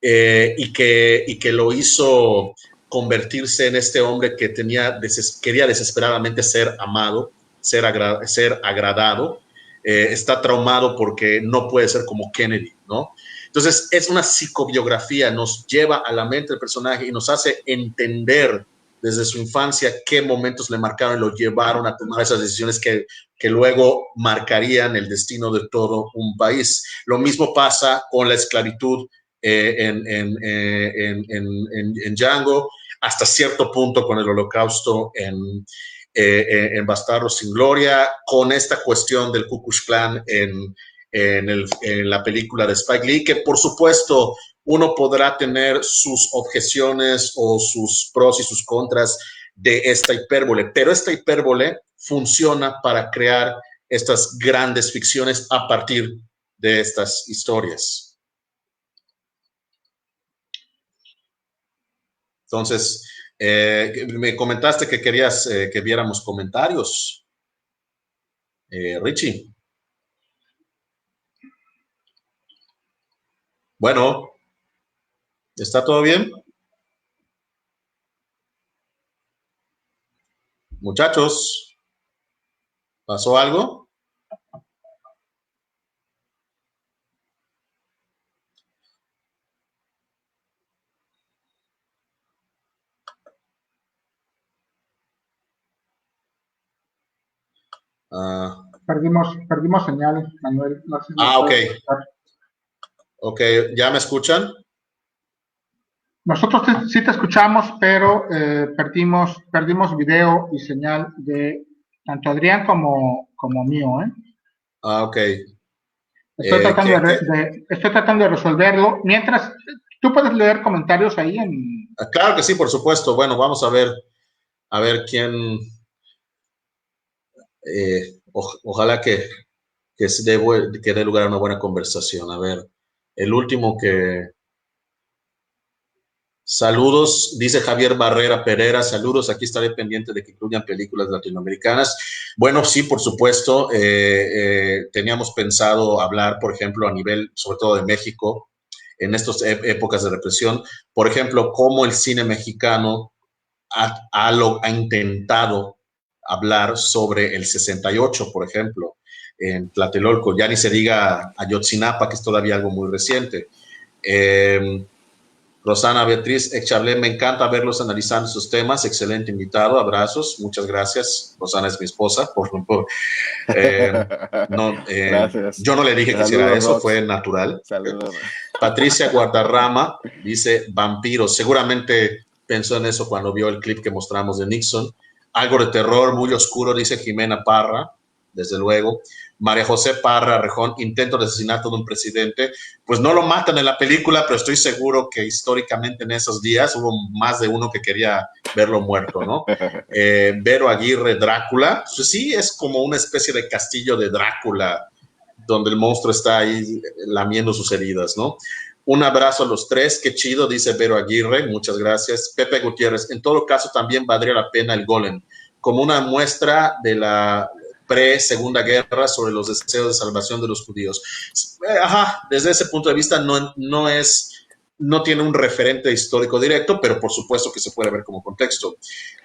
y que lo hizo convertirse en este hombre que quería desesperadamente ser amado, ser agradado. Está traumado porque no puede ser como Kennedy, ¿no? Entonces es una psicobiografía, nos lleva a la mente del personaje y nos hace entender desde su infancia qué momentos le marcaron y lo llevaron a tomar esas decisiones que luego marcarían el destino de todo un país. Lo mismo pasa con la esclavitud en Django, hasta cierto punto con el Holocausto en Bastardos sin Gloria, con esta cuestión del Ku Klux Klan en la película de Spike Lee, que por supuesto uno podrá tener sus objeciones o sus pros y sus contras de esta hipérbole, pero esta hipérbole funciona para crear estas grandes ficciones a partir de estas historias. Entonces, me comentaste que querías que viéramos comentarios. Richie. Bueno, ¿está todo bien? Muchachos, ¿pasó algo? Perdimos señal, Manuel. No sé si ok. Ok, ¿ya me escuchan? Nosotros sí te escuchamos, pero perdimos video y señal de tanto Adrián como mío, ¿eh? Ok. Estoy tratando de resolverlo. Mientras, ¿tú puedes leer comentarios ahí en...? Claro que sí, por supuesto. Bueno, vamos a ver quién... ojalá que dé lugar a una buena conversación. A ver, el último que... Saludos, dice Javier Barrera Pereira, saludos, aquí estaré pendiente de que incluyan películas latinoamericanas. Bueno, sí, por supuesto, teníamos pensado hablar, por ejemplo, a nivel, sobre todo de México, en estas épocas de represión, por ejemplo, cómo el cine mexicano ha intentado hablar sobre el 68, por ejemplo, en Tlatelolco, ya ni se diga Ayotzinapa, que es todavía algo muy reciente. Rosana Beatriz Echablé, me encanta verlos analizando esos temas, excelente invitado, abrazos, muchas gracias. Rosana es mi esposa, Gracias. yo no le dije que hiciera Saludos, eso, Rox. fue natural. Saludos. Patricia Guardarrama dice vampiros, seguramente pensó en eso cuando vio el clip que mostramos de Nixon. Algo de terror muy oscuro, dice Jimena Parra, desde luego. María José Parra Rejón, intento de asesinato de un presidente. Pues no lo matan en la película, pero estoy seguro que históricamente en esos días hubo más de uno que quería verlo muerto, ¿no? Vero Aguirre, Drácula. Pues sí, es como una especie de castillo de Drácula, donde el monstruo está ahí lamiendo sus heridas, ¿no? Un abrazo a los tres, qué chido, dice Vero Aguirre, muchas gracias. Pepe Gutiérrez, en todo caso también valdría la pena el Golem, como una muestra de la pre-segunda guerra sobre los deseos de salvación de los judíos. Ajá, desde ese punto de vista no tiene un referente histórico directo, pero por supuesto que se puede ver como contexto.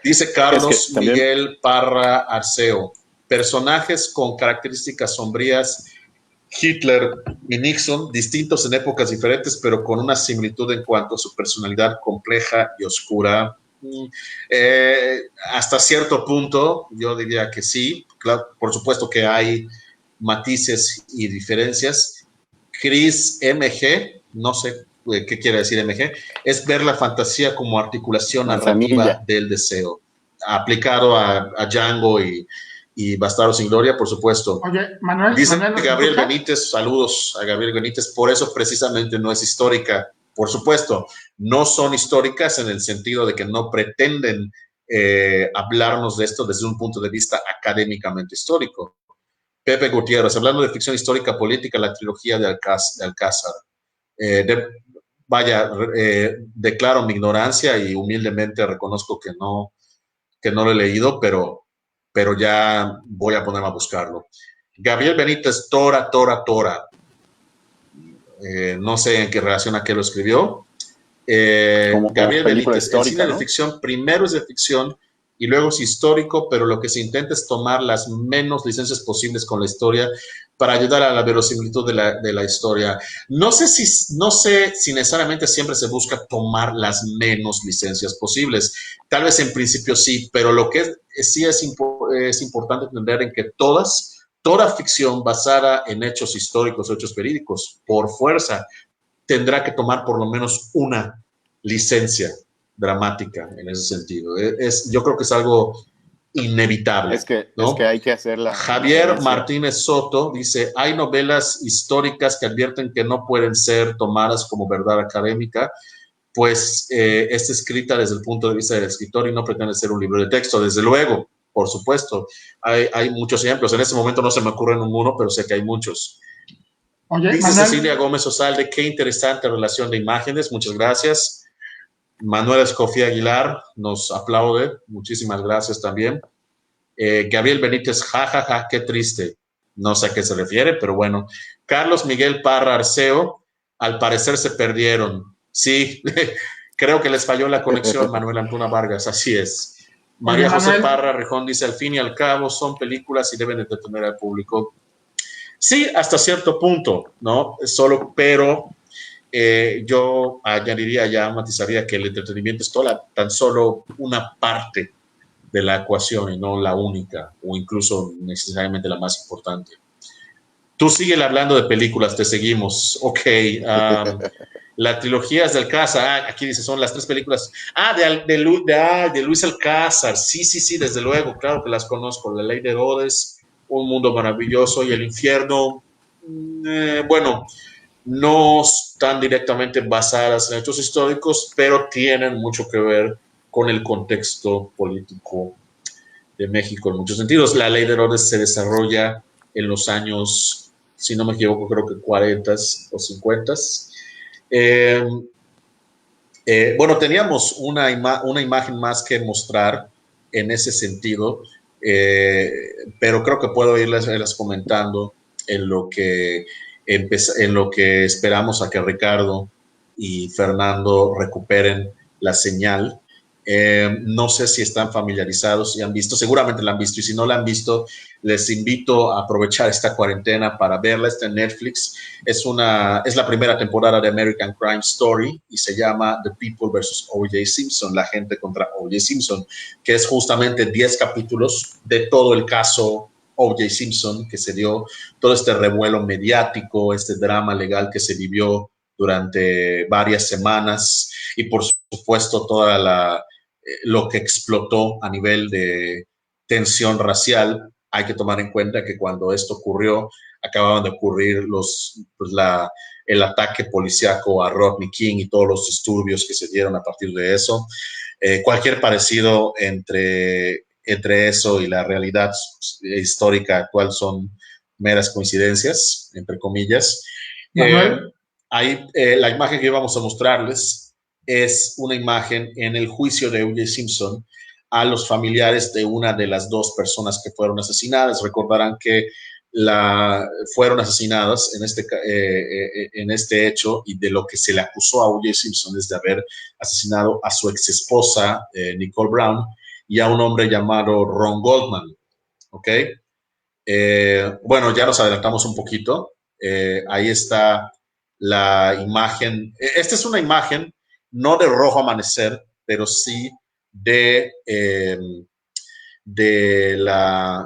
Dice Carlos también... Miguel Parra Arceo, personajes con características sombrías, Hitler y Nixon, distintos en épocas diferentes, pero con una similitud en cuanto a su personalidad compleja y oscura. Hasta cierto punto, yo diría que sí. Claro, por supuesto que hay matices y diferencias. Chris MG, no sé qué quiere decir MG, es ver la fantasía como articulación narrativa del deseo, aplicado a Django y Bastardos sin Gloria, por supuesto. Oye, Manuel, dice Manuel, Gabriel Benítez, saludos a Gabriel Benítez, por eso precisamente no es histórica. Por supuesto, no son históricas en el sentido de que no pretenden hablarnos de esto desde un punto de vista académicamente histórico. Pepe Gutiérrez, hablando de ficción histórica política, la trilogía de Alcázar. Declaro mi ignorancia y humildemente reconozco que no lo he leído, pero ya voy a ponerme a buscarlo. Gabriel Benítez, Tora. No sé en qué relación a qué lo escribió. Gabriel Benítez, el cine, ¿no?, de ficción primero es de ficción y luego es histórico, pero lo que se intenta es tomar las menos licencias posibles con la historia para ayudar a la verosimilitud de la historia. No sé si necesariamente siempre se busca tomar las menos licencias posibles. Tal vez en principio sí, pero lo que sí es importante entender en que toda ficción basada en hechos históricos o hechos verídicos, por fuerza, tendrá que tomar por lo menos una licencia dramática en ese sentido. Yo creo que es algo inevitable. Es que hay que hacerla. Javier Martínez Soto dice, hay novelas históricas que advierten que no pueden ser tomadas como verdad académica, pues está escrita desde el punto de vista del escritor y no pretende ser un libro de texto. Desde luego, por supuesto, hay muchos ejemplos. En este momento no se me ocurre ninguno, pero sé que hay muchos. Oye, dice Manuel, Cecilia Gómez Osalde, qué interesante relación de imágenes, muchas gracias. Manuel Escofía Aguilar nos aplaude, muchísimas gracias también. Gabriel Benítez, jajaja, qué triste, no sé a qué se refiere, pero bueno. Carlos Miguel Parra Arceo, al parecer se perdieron. Sí, creo que les falló la conexión, Manuel Antuna Vargas, así es. María José Parra Rejón dice, al fin y al cabo son películas y deben entretener al público. Sí, hasta cierto punto, ¿no? Pero yo añadiría, matizaría que el entretenimiento es tan solo una parte de la ecuación y no la única, o incluso necesariamente la más importante. Tú sigues hablando de películas, te seguimos. Ok. La trilogía es de Alcázar. Aquí dice, son las 3 películas. De Luis Alcázar. Sí, desde luego, claro que las conozco. La Ley de Herodes, Un Mundo Maravilloso y El Infierno. Bueno, no están directamente basadas en hechos históricos, pero tienen mucho que ver con el contexto político de México en muchos sentidos. La Ley de Herodes se desarrolla en los años, si no me equivoco, creo que 40 o 50. Bueno, teníamos una imagen más que mostrar en ese sentido, pero creo que puedo irles comentando en lo que esperamos a que Ricardo y Fernando recuperen la señal. No sé si están familiarizados y han visto, seguramente la han visto, y si no la han visto, les invito a aprovechar esta cuarentena para verla. Está en Netflix. Es la primera temporada de American Crime Story y se llama The People vs. O.J. Simpson, la gente contra O.J. Simpson, que es justamente 10 capítulos de todo el caso O.J. Simpson, que se dio todo este revuelo mediático, este drama legal que se vivió durante varias semanas y por supuesto toda lo que explotó a nivel de tensión racial. Hay que tomar en cuenta que cuando esto ocurrió, acababan de ocurrir el ataque policíaco a Rodney King y todos los disturbios que se dieron a partir de eso. Cualquier parecido entre eso y la realidad histórica actual son meras coincidencias, entre comillas. La imagen que íbamos a mostrarles es una imagen en el juicio de O.J. Simpson a los familiares de una de las dos personas que fueron asesinadas. Recordarán que fueron asesinadas en este hecho, y de lo que se le acusó a O.J. Simpson es de haber asesinado a su ex esposa, Nicole Brown, y a un hombre llamado Ron Goldman. ¿Ok? Bueno, ya nos adelantamos un poquito. Ahí está la imagen. Esta es una imagen no de Rojo Amanecer, pero sí de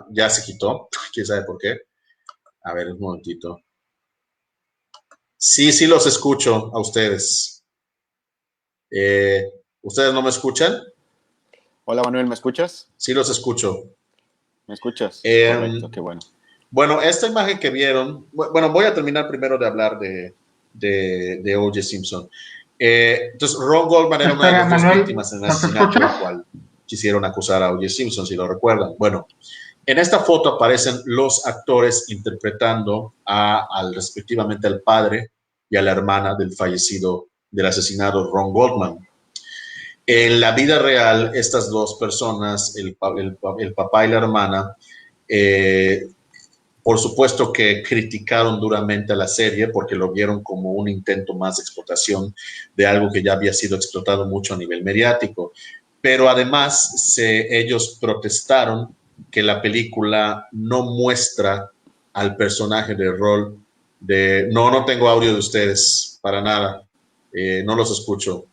ya se quitó, quién sabe por qué. A ver, un momentito. Sí los escucho a ustedes. ¿Ustedes no me escuchan? Hola, Manuel, ¿me escuchas? Sí los escucho. ¿Me escuchas? Correcto, qué bueno. Bueno, esta imagen que vieron, bueno, voy a terminar primero de hablar de O.J. Simpson. Entonces, Ron Goldman era una de las dos víctimas en el asesinato, la cual quisieron acusar a O.J. Simpson, si lo recuerdan. Bueno, en esta foto aparecen los actores interpretando respectivamente al padre y a la hermana del asesinado Ron Goldman. En la vida real, estas dos personas, el papá y la hermana, por supuesto que criticaron duramente a la serie porque lo vieron como un intento más de explotación de algo que ya había sido explotado mucho a nivel mediático. Pero además ellos protestaron que la película no muestra al personaje de rol de... No tengo audio de ustedes, para nada. No los escucho.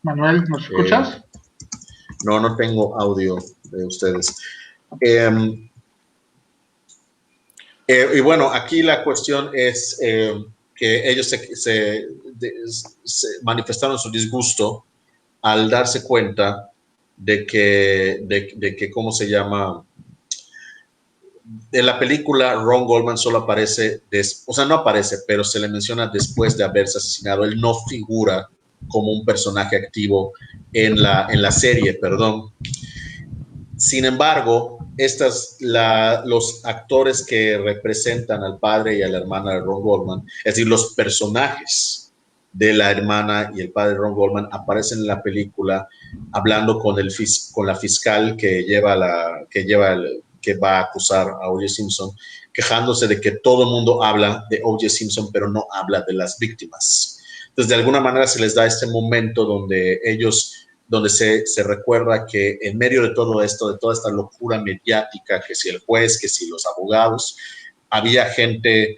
Manuel, ¿nos escuchas? No tengo audio de ustedes. Y bueno, aquí la cuestión es que ellos se manifestaron su disgusto al darse cuenta de que ¿cómo se llama? En la película Ron Goldman solo aparece, no aparece, pero se le menciona después de haberse asesinado. Él no figura como un personaje activo en la serie, perdón. Sin embargo, los actores que representan al padre y a la hermana de Ron Goldman, es decir, los personajes de la hermana y el padre de Ron Goldman, aparecen en la película hablando con la fiscal que va a acusar a O.J. Simpson, quejándose de que todo el mundo habla de O.J. Simpson, pero no habla de las víctimas. Entonces, de alguna manera se les da este momento donde se recuerda que en medio de todo esto, de toda esta locura mediática, que si el juez, que si los abogados, había gente,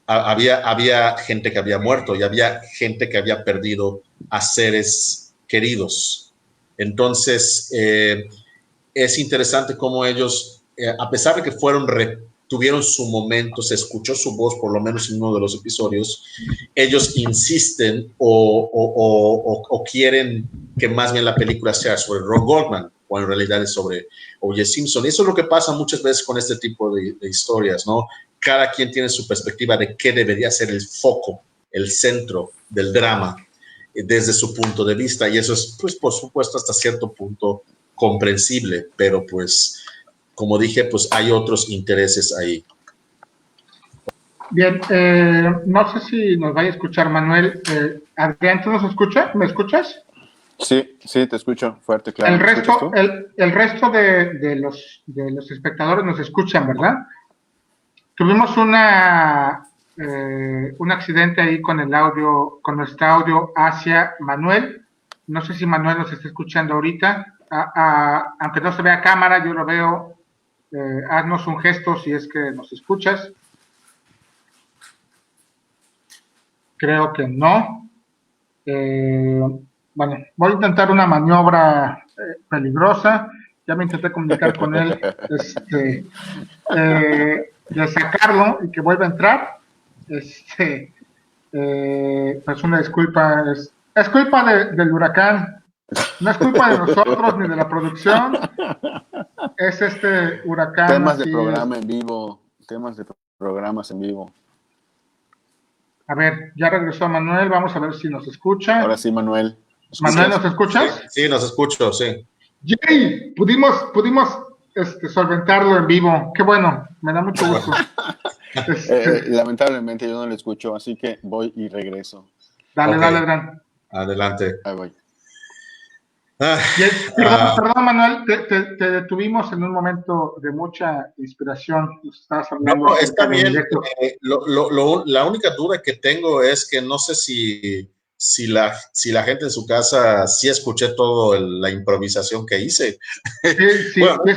había gente que había muerto y había gente que había perdido a seres queridos. Entonces, es interesante cómo ellos, a pesar de que tuvieron su momento, se escuchó su voz, por lo menos en uno de los episodios, ellos insisten o quieren que más bien la película sea sobre Ron Goldman, o en realidad es sobre O.J. Simpson. Y eso es lo que pasa muchas veces con este tipo de historias, ¿no? Cada quien tiene su perspectiva de qué debería ser el foco, el centro del drama, desde su punto de vista, y eso es, pues, por supuesto, hasta cierto punto comprensible, pero pues, como dije, pues hay otros intereses ahí. Bien, no sé si nos vaya a escuchar Manuel. Adrián, ¿tú nos escuchas? ¿Me escuchas? Sí, te escucho fuerte, claro. El resto de los espectadores nos escuchan, ¿verdad? Tuvimos una un accidente ahí con el audio, con nuestro audio hacia Manuel. No sé si Manuel nos está escuchando ahorita. Aunque no se vea cámara, yo lo veo. Haznos un gesto si es que nos escuchas. Creo que no. Bueno, voy a intentar una maniobra peligrosa. Ya me intenté comunicar con él, de sacarlo y que vuelva a entrar. Pues una disculpa, es culpa del huracán, no es culpa de nosotros ni de la producción, es este huracán. Temas de programa en vivo, temas de programas en vivo. A ver, ya regresó Manuel, vamos a ver si nos escucha. Ahora sí, Manuel. Manuel, ¿nos escuchas? Sí, nos escucho, sí. ¡Yay! Pudimos solventarlo en vivo. Qué bueno, me da mucho gusto. Lamentablemente yo no lo escucho, así que voy y regreso. Dale, Adrián. Adelante. Ahí voy. Perdón, Manuel, te detuvimos en un momento de mucha inspiración. Estabas hablando. No, está bien. La única duda que tengo es que no sé si la gente en su casa sí escuché todo la improvisación que hice. Sí, bueno, sí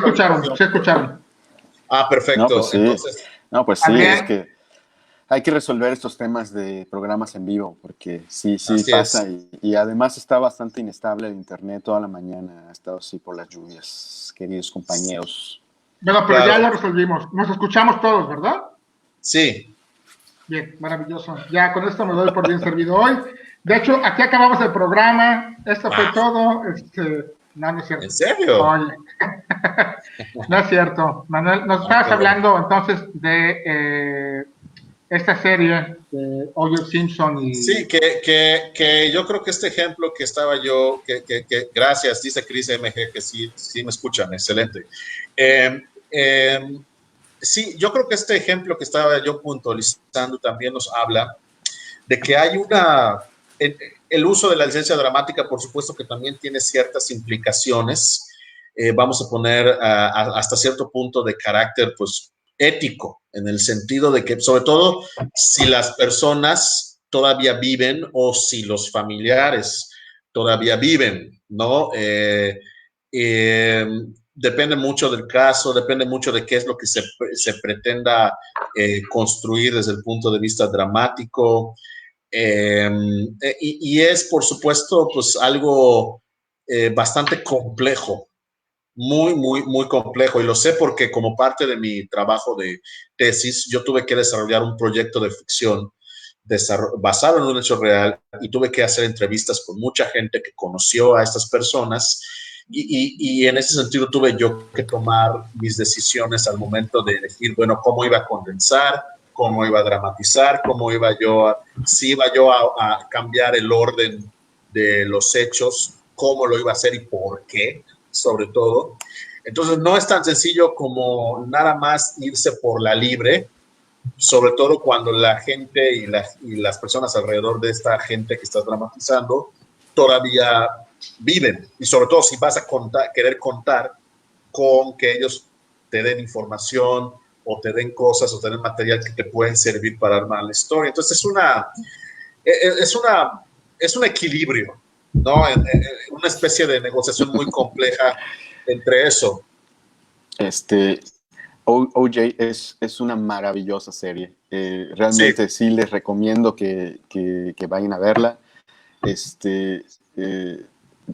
escucharon. Ah, perfecto. No, pues sí, entonces, es que hay que resolver estos temas de programas en vivo, porque sí pasa. Y además está bastante inestable el internet toda la mañana. Ha estado así por las lluvias, queridos compañeros. Bueno, pero claro, ya lo resolvimos. Nos escuchamos todos, ¿verdad? Sí. Bien, maravilloso. Ya con esto me doy por bien servido hoy. De hecho, aquí acabamos el programa. Esto fue todo. No es cierto. ¿En serio? Oye. No es cierto. Manuel, nos estabas hablando entonces de esta serie de O.J. Simpson. Sí, que yo creo que este ejemplo que estaba yo, gracias, dice Chris MG, que sí me escuchan, excelente. Sí, yo creo que este ejemplo que estaba yo puntualizando también nos habla de que hay el uso de la licencia dramática, por supuesto que también tiene ciertas implicaciones, vamos a poner hasta cierto punto de carácter, pues, ético, en el sentido de que, sobre todo, si las personas todavía viven o si los familiares todavía viven, ¿no? Depende mucho del caso, depende mucho de qué es lo que se pretenda construir desde el punto de vista dramático. Y es, por supuesto, pues algo bastante complejo, muy, muy, muy complejo. Y lo sé porque como parte de mi trabajo de tesis, yo tuve que desarrollar un proyecto de ficción basado en un hecho real y tuve que hacer entrevistas con mucha gente que conoció a estas personas. Y en ese sentido tuve yo que tomar mis decisiones al momento de elegir, bueno, cómo iba a condensar, cómo iba a dramatizar, si iba yo a cambiar el orden de los hechos, cómo lo iba a hacer y por qué, sobre todo. Entonces no es tan sencillo como nada más irse por la libre, sobre todo cuando la gente y las personas alrededor de esta gente que estás dramatizando todavía viven, y sobre todo si vas a querer contar con que ellos te den información o te den cosas o te den material que te pueden servir para armar la historia. Entonces es un equilibrio, ¿no? Una especie de negociación muy compleja entre eso. OJ es una maravillosa serie. Realmente sí les recomiendo que vayan a verla.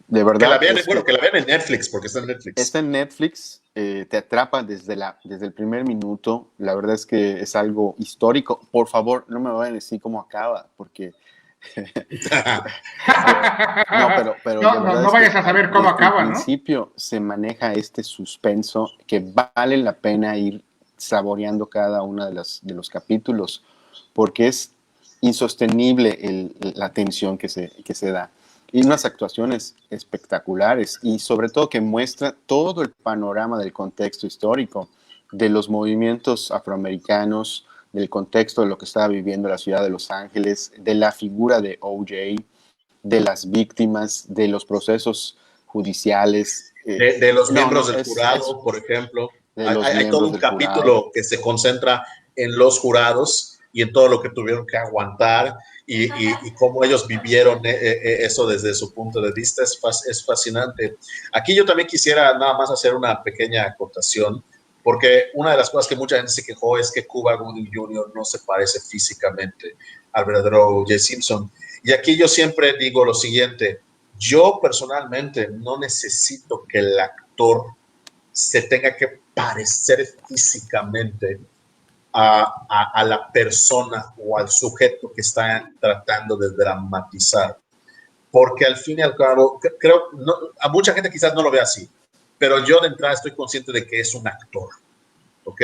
De verdad. Que la vean en Netflix, porque está en Netflix. Está en Netflix, te atrapa desde el primer minuto. La verdad es que es algo histórico. Por favor, no me vayan a decir cómo acaba, porque... no vayas a saber cómo acaba, ¿no? Al principio se maneja este suspenso que vale la pena ir saboreando cada uno de los capítulos, porque es insostenible la tensión que se da. Y unas actuaciones espectaculares y sobre todo que muestra todo el panorama del contexto histórico, de los movimientos afroamericanos, del contexto de lo que estaba viviendo la ciudad de Los Ángeles, de la figura de O.J., de las víctimas, de los procesos judiciales. De los miembros del jurado, por ejemplo. Hay todo un capítulo que se concentra en los jurados y en todo lo que tuvieron que aguantar y cómo ellos vivieron eso desde su punto de vista es fascinante. Aquí yo también quisiera nada más hacer una pequeña acotación, porque una de las cosas que mucha gente se quejó es que Cuba Gooding Jr. no se parece físicamente al verdadero O.J. Simpson. Y aquí yo siempre digo lo siguiente, yo personalmente no necesito que el actor se tenga que parecer físicamente a la persona o al sujeto que está tratando de dramatizar. Porque al fin y al cabo, creo, no, a mucha gente quizás no lo ve así, pero yo de entrada estoy consciente de que es un actor, ¿ok?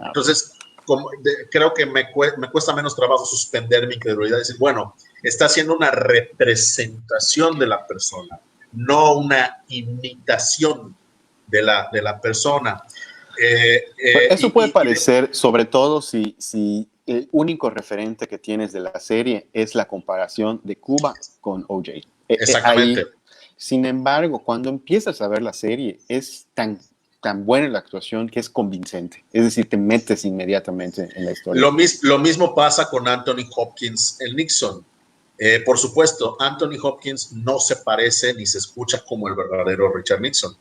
Entonces, creo que me cuesta menos trabajo suspender mi incredulidad y decir, bueno, está haciendo una representación de la persona, no una imitación de la persona. Eso puede parecer, sobre todo si el único referente que tienes de la serie es la comparación de Cuba con O.J. Exactamente. Ahí, sin embargo, cuando empiezas a ver la serie, es tan buena la actuación que es convincente. Es decir, te metes inmediatamente en la historia. Lo mismo pasa con Anthony Hopkins en Nixon. Por supuesto, Anthony Hopkins no se parece ni se escucha como el verdadero Richard Nixon.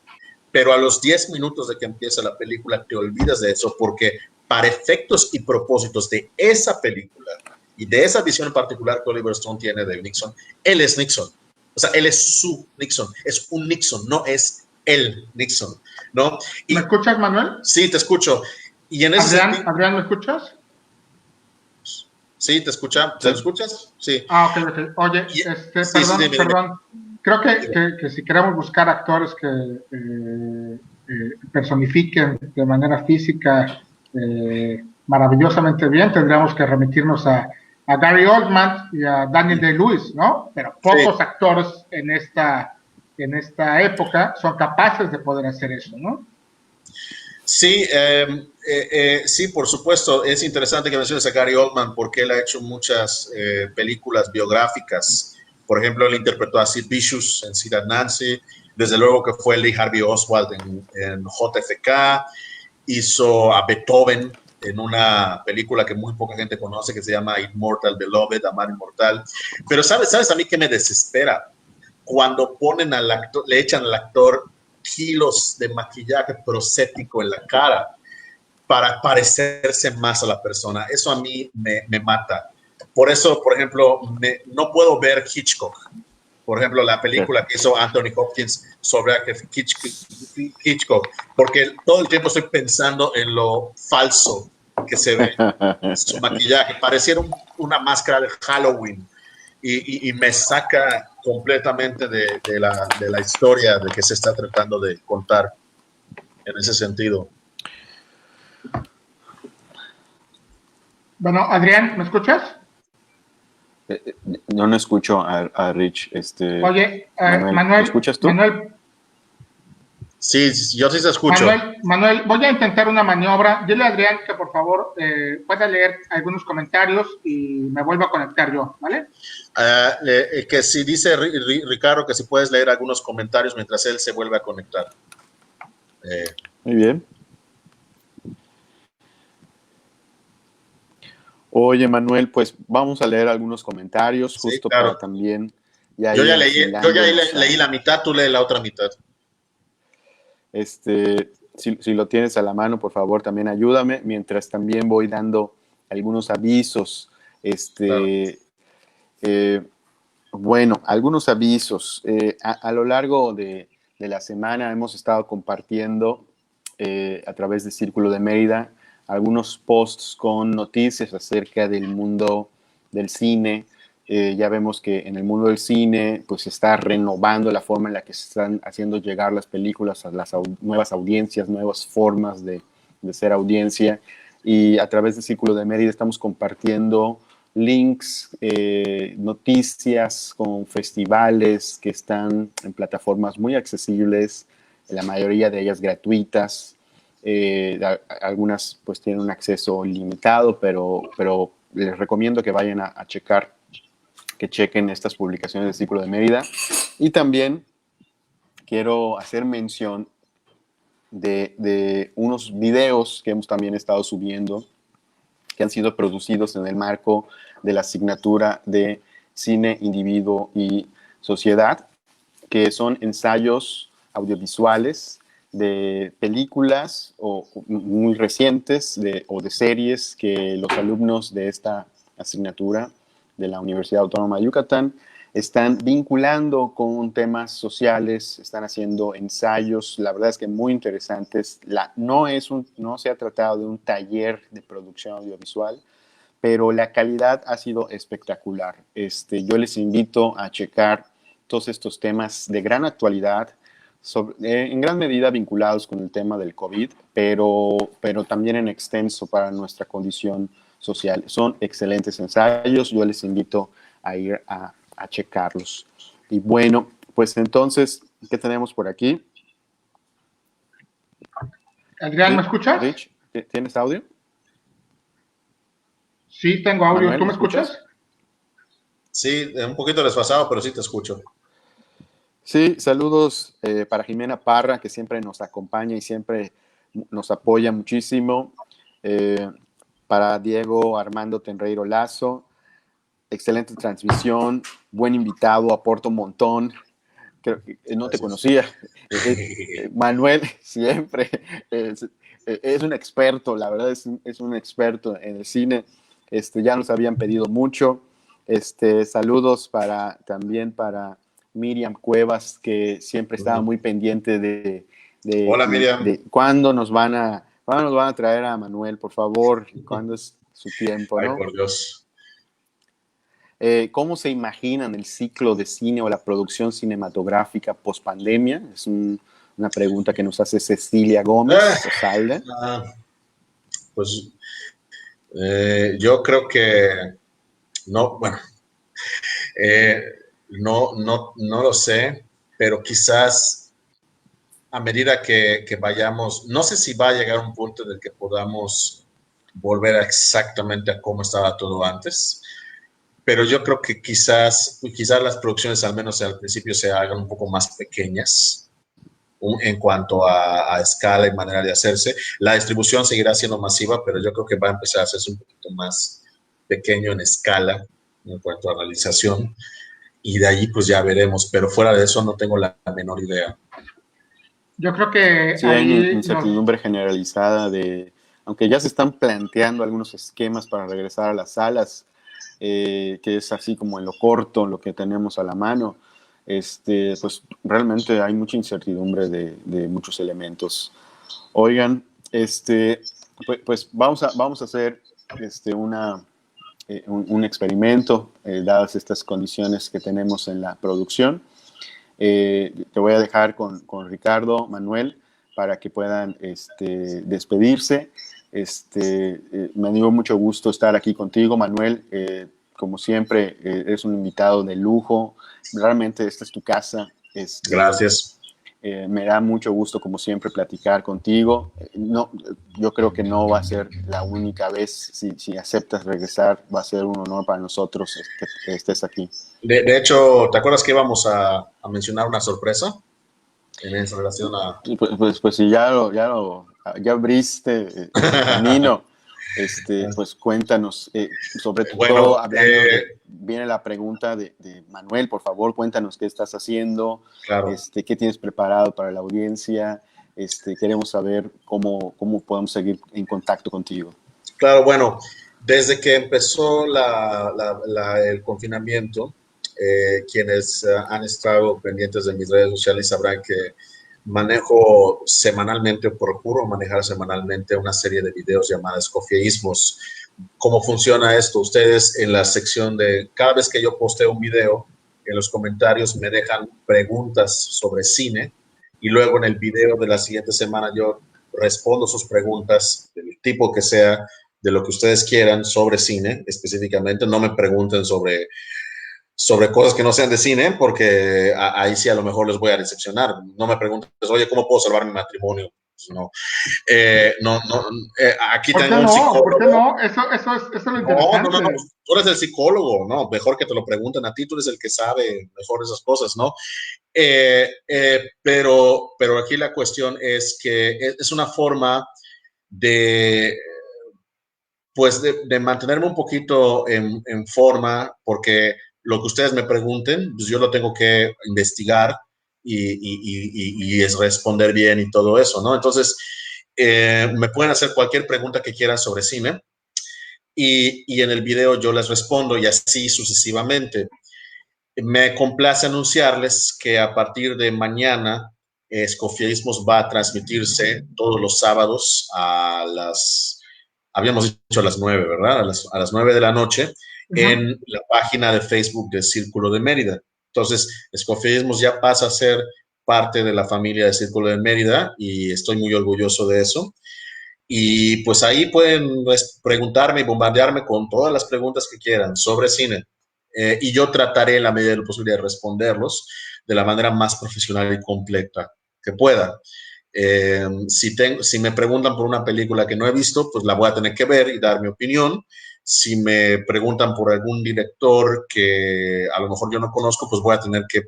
Pero a los 10 minutos de que empieza la película te olvidas de eso porque para efectos y propósitos de esa película y de esa visión en particular que Oliver Stone tiene de Nixon, él es Nixon. O sea, él es su Nixon. Es un Nixon, no es el Nixon, ¿no? ¿Me escuchas, Manuel? Sí, te escucho. Y en ese Adrián, ¿me escuchas? Sí, te escucha. ¿Te lo escuchas? Sí. Ok. Oye, Sí, perdón, dime. perdón. Creo que si queremos buscar actores que personifiquen de manera física maravillosamente bien, tendríamos que remitirnos a Gary Oldman y a Daniel Day-Lewis, ¿no? Pero pocos actores en esta época son capaces de poder hacer eso, ¿no? Sí, sí, por supuesto. Es interesante que menciones a Gary Oldman porque él ha hecho muchas películas biográficas. Por ejemplo, él interpretó a Sid Vicious en Sid and Nancy. Desde luego que fue Lee Harvey Oswald en JFK. Hizo a Beethoven en una película que muy poca gente conoce que se llama Immortal Beloved, Amar Inmortal. Pero ¿sabes a mí qué me desespera? Cuando ponen al actor, le echan al actor kilos de maquillaje prostético en la cara para parecerse más a la persona. Eso a mí me mata. Por eso, por ejemplo, no puedo ver Hitchcock. Por ejemplo, la película que hizo Anthony Hopkins sobre Hitchcock, porque todo el tiempo estoy pensando en lo falso que se ve su maquillaje. Pareciera una máscara de Halloween y me saca completamente de la historia de que se está tratando de contar en ese sentido. Bueno, Adrián, ¿me escuchas? Yo no escucho a Rich. Oye, Manuel, ¿me escuchas tú? Manuel. Sí, yo sí te escucho. Manuel, voy a intentar una maniobra. Dile a Adrián que por favor pueda leer algunos comentarios y me vuelvo a conectar yo, ¿vale? Que si dice Ricardo que si puedes leer algunos comentarios mientras él se vuelve a conectar. Muy bien. Oye, Manuel, pues vamos a leer algunos comentarios justo claro. Para también... Yo ya leí la mitad, tú lees la otra mitad. Si lo tienes a la mano, por favor, también ayúdame, mientras también voy dando algunos avisos. Claro. Bueno, algunos avisos. A lo largo de la semana hemos estado compartiendo a través de Círculo de Mérida algunos posts con noticias acerca del mundo del cine. Ya vemos que en el mundo del cine pues se está renovando la forma en la que se están haciendo llegar las películas a las nuevas audiencias, nuevas formas de ser audiencia. Y a través de Círculo de Mérida estamos compartiendo links, noticias con festivales que están en plataformas muy accesibles, la mayoría de ellas gratuitas. Algunas pues tienen un acceso limitado, pero les recomiendo que vayan a checar, que chequen estas publicaciones de Círculo de Mérida. Y también quiero hacer mención de unos videos que hemos también estado subiendo que han sido producidos en el marco de la asignatura de Cine, Individuo y Sociedad, que son ensayos audiovisuales de películas muy recientes o de series que los alumnos de esta asignatura de la Universidad Autónoma de Yucatán están vinculando con temas sociales, están haciendo ensayos, la verdad es que muy interesantes. No se ha tratado de un taller de producción audiovisual, pero la calidad ha sido espectacular. Yo les invito a checar todos estos temas de gran actualidad, en gran medida vinculados con el tema del COVID, pero también en extenso para nuestra condición social. Son excelentes ensayos, yo les invito a ir a checarlos. Y bueno, pues entonces, ¿qué tenemos por aquí? Adrián, ¿me escuchas? Rich, ¿tienes audio? Sí, tengo audio. Manuel, ¿Tú me escuchas? Sí, un poquito desfasado, pero sí te escucho. Sí, saludos para Jimena Parra, que siempre nos acompaña y siempre nos apoya muchísimo. Para Diego Armando Tenreiro Lazo, excelente transmisión, buen invitado, aporta un montón. Creo que no te conocía. Manuel siempre es un experto, la verdad es un experto en el cine. Ya nos habían pedido mucho. Saludos también para Miriam Cuevas, que siempre estaba muy pendiente Hola, Miriam. de cuándo nos van a traer a Manuel, por favor, cuándo es su tiempo, ¿no? Ay, por Dios. ¿Cómo se imaginan el ciclo de cine o la producción cinematográfica post-pandemia? Es una pregunta que nos hace Cecilia Gómez Osalde. Pues yo creo que no, bueno, no lo sé, pero quizás a medida que vayamos, no sé si va a llegar un punto en el que podamos volver exactamente a cómo estaba todo antes, pero yo creo que quizás las producciones, al menos al principio, se hagan un poco más pequeñas en cuanto a escala y manera de hacerse. La distribución seguirá siendo masiva, pero yo creo que va a empezar a hacerse un poquito más pequeño en escala en cuanto a realización, y de allí pues ya veremos, pero fuera de eso no tengo la menor idea. Yo creo que sí, hay una incertidumbre generalizada aunque ya se están planteando algunos esquemas para regresar a las salas, que es así como en lo corto, lo que tenemos a la mano, pues realmente hay mucha incertidumbre de muchos elementos. Oigan, pues vamos a hacer un experimento, dadas estas condiciones que tenemos en la producción. Te voy a dejar con Ricardo, Manuel, para que puedan despedirse. Me dio mucho gusto estar aquí contigo, Manuel. Como siempre, eres un invitado de lujo. Realmente esta es tu casa. Gracias. Me da mucho gusto, como siempre, platicar contigo. Yo creo que no va a ser la única vez. Si aceptas regresar, va a ser un honor para nosotros que estés aquí. De hecho, ¿te acuerdas que íbamos a mencionar una sorpresa en relación a...? Pues si ya abriste el camino, pues cuéntanos, sobre todo hablando viene la pregunta de Manuel, por favor, cuéntanos qué estás haciendo, claro. Qué tienes preparado para la audiencia, queremos saber cómo podemos seguir en contacto contigo. Claro, bueno, desde que empezó el confinamiento, quienes han estado pendientes de mis redes sociales sabrán que manejo semanalmente, o procuro manejar semanalmente, una serie de videos llamadas Cofieísmos. ¿Cómo funciona esto? Ustedes en la sección de, cada vez que yo posteo un video, en los comentarios me dejan preguntas sobre cine, y luego en el video de la siguiente semana yo respondo sus preguntas del tipo que sea, de lo que ustedes quieran sobre cine específicamente. No me pregunten sobre cosas que no sean de cine, porque ahí sí a lo mejor les voy a decepcionar. No me preguntes, oye, ¿cómo puedo salvar mi matrimonio? Pues no. Aquí tengo un psicólogo. ¿Por qué no? Eso es lo interesante. No. Tú eres el psicólogo, ¿no? Mejor que te lo pregunten a ti, tú eres el que sabe mejor esas cosas, ¿no? Pero aquí la cuestión es que es una forma de pues de mantenerme un poquito en forma, porque lo que ustedes me pregunten, pues yo lo tengo que investigar y es responder bien y todo eso, ¿no? Entonces, me pueden hacer cualquier pregunta que quieran sobre cine y en el video yo les respondo y así sucesivamente. Me complace anunciarles que a partir de mañana Escofierismos va a transmitirse todos los sábados habíamos dicho a las 9, ¿verdad? A las 9 de la noche en la página de Facebook del Círculo de Mérida. Entonces, Escofierismos ya pasa a ser parte de la familia del Círculo de Mérida y estoy muy orgulloso de eso. Y pues ahí pueden preguntarme y bombardearme con todas las preguntas que quieran sobre cine. Y yo trataré en la medida de lo posible de responderlos de la manera más profesional y completa que pueda. Si me preguntan por una película que no he visto, pues la voy a tener que ver y dar mi opinión. Si me preguntan por algún director que a lo mejor yo no conozco, pues voy a tener que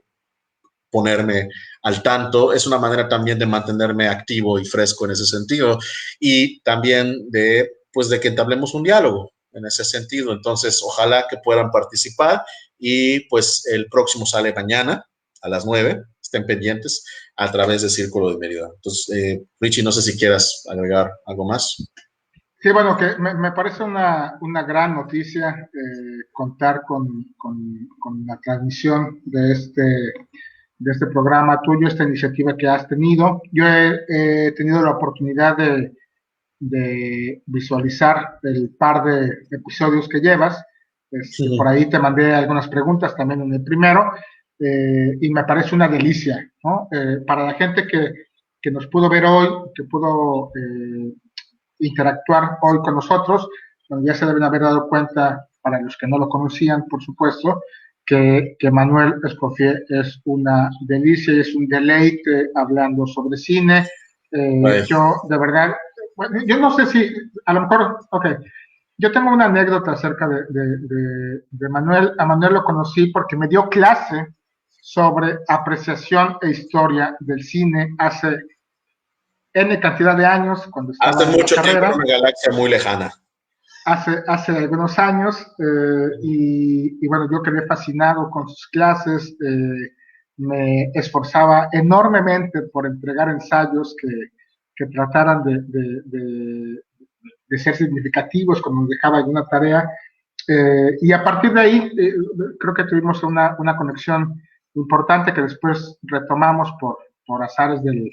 ponerme al tanto. Es una manera también de mantenerme activo y fresco en ese sentido y también pues de que entablemos un diálogo en ese sentido. Entonces, ojalá que puedan participar y pues el próximo sale mañana a las 9, estén pendientes a través de Círculo de Mérida. Entonces, Richie, no sé si quieras agregar algo más. Sí, bueno, que me parece una gran noticia contar con la transmisión de este programa tuyo, esta iniciativa que has tenido. Yo he tenido la oportunidad de visualizar el par de episodios que llevas. Por ahí te mandé algunas preguntas también en el primero, y me parece una delicia, ¿no? Para la gente que nos pudo ver hoy, que pudo interactuar hoy con nosotros, bueno, ya se deben haber dado cuenta, para los que no lo conocían, por supuesto, que Manuel Escoffier es una delicia y es un deleite hablando sobre cine. Yo, de verdad, bueno, yo no sé si, a lo mejor, ok, yo tengo una anécdota acerca de Manuel. A Manuel lo conocí porque me dio clase sobre apreciación e historia del cine hace N cantidad de años, cuando estaba Hace en la mucho tiempo carrera. en una galaxia muy lejana. Hace algunos años, y bueno, yo quedé fascinado con sus clases, me esforzaba enormemente por entregar ensayos que trataran de ser significativos cuando nos dejaba alguna tarea, y a partir de ahí creo que tuvimos una conexión importante que después retomamos por azares del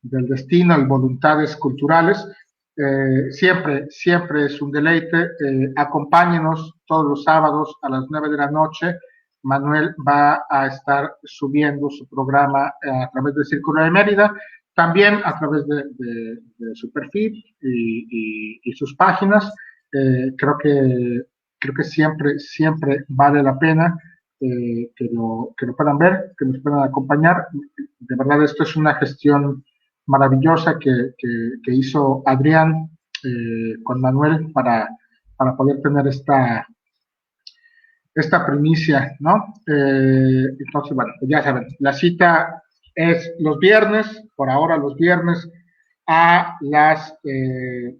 destino y voluntades culturales. Siempre es un deleite. Acompáñenos todos los sábados a las 9 de la noche. Manuel va a estar subiendo su programa a través del Círculo de Mérida, también a través de su perfil y sus páginas. Creo que siempre vale la pena que lo puedan ver, que nos puedan acompañar. De verdad, esto es una gestión maravillosa que hizo Adrián con Manuel para poder tener esta primicia, ¿no? Entonces, bueno, pues ya saben, la cita es los viernes, por ahora los viernes, a las 9.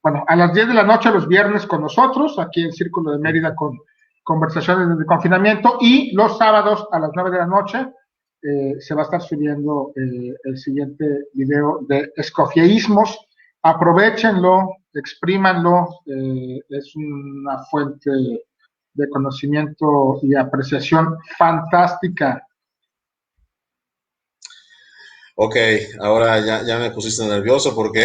a las 10 de la noche los viernes con nosotros, aquí en Círculo de Mérida con conversaciones desde confinamiento, y los sábados a las 9 de la noche se va a estar subiendo el siguiente video de escofieísmos. Aprovechenlo, exprímanlo, es una fuente de conocimiento y apreciación fantástica. Ok, ahora ya me pusiste nervioso porque,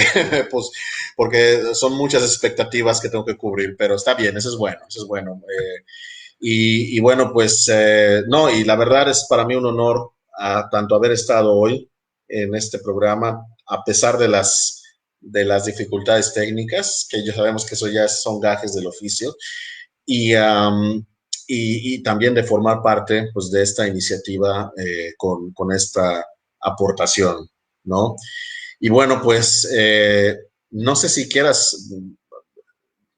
pues, porque son muchas expectativas que tengo que cubrir, pero está bien, eso es bueno, eso es bueno. Y bueno, pues, no, y la verdad es para mí un honor tanto haber estado hoy en este programa, a pesar de las dificultades técnicas, que ya sabemos que eso ya son gajes del oficio, y también de formar parte, pues, de esta iniciativa con esta aportación, ¿no? Y bueno, pues, no sé si quieras,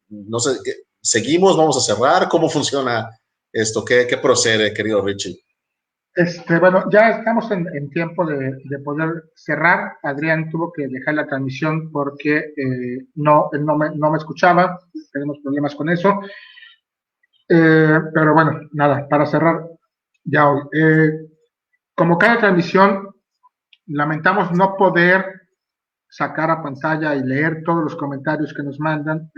no sé, ¿seguimos? ¿Vamos a cerrar? ¿Cómo funciona esto? ¿Qué procede, querido Richie? Bueno, ya estamos en tiempo de poder cerrar. Adrián tuvo que dejar la transmisión porque él no me escuchaba. Tenemos problemas con eso. Pero bueno, nada, para cerrar ya hoy. Como cada transmisión, lamentamos no poder sacar a pantalla y leer todos los comentarios que nos mandan.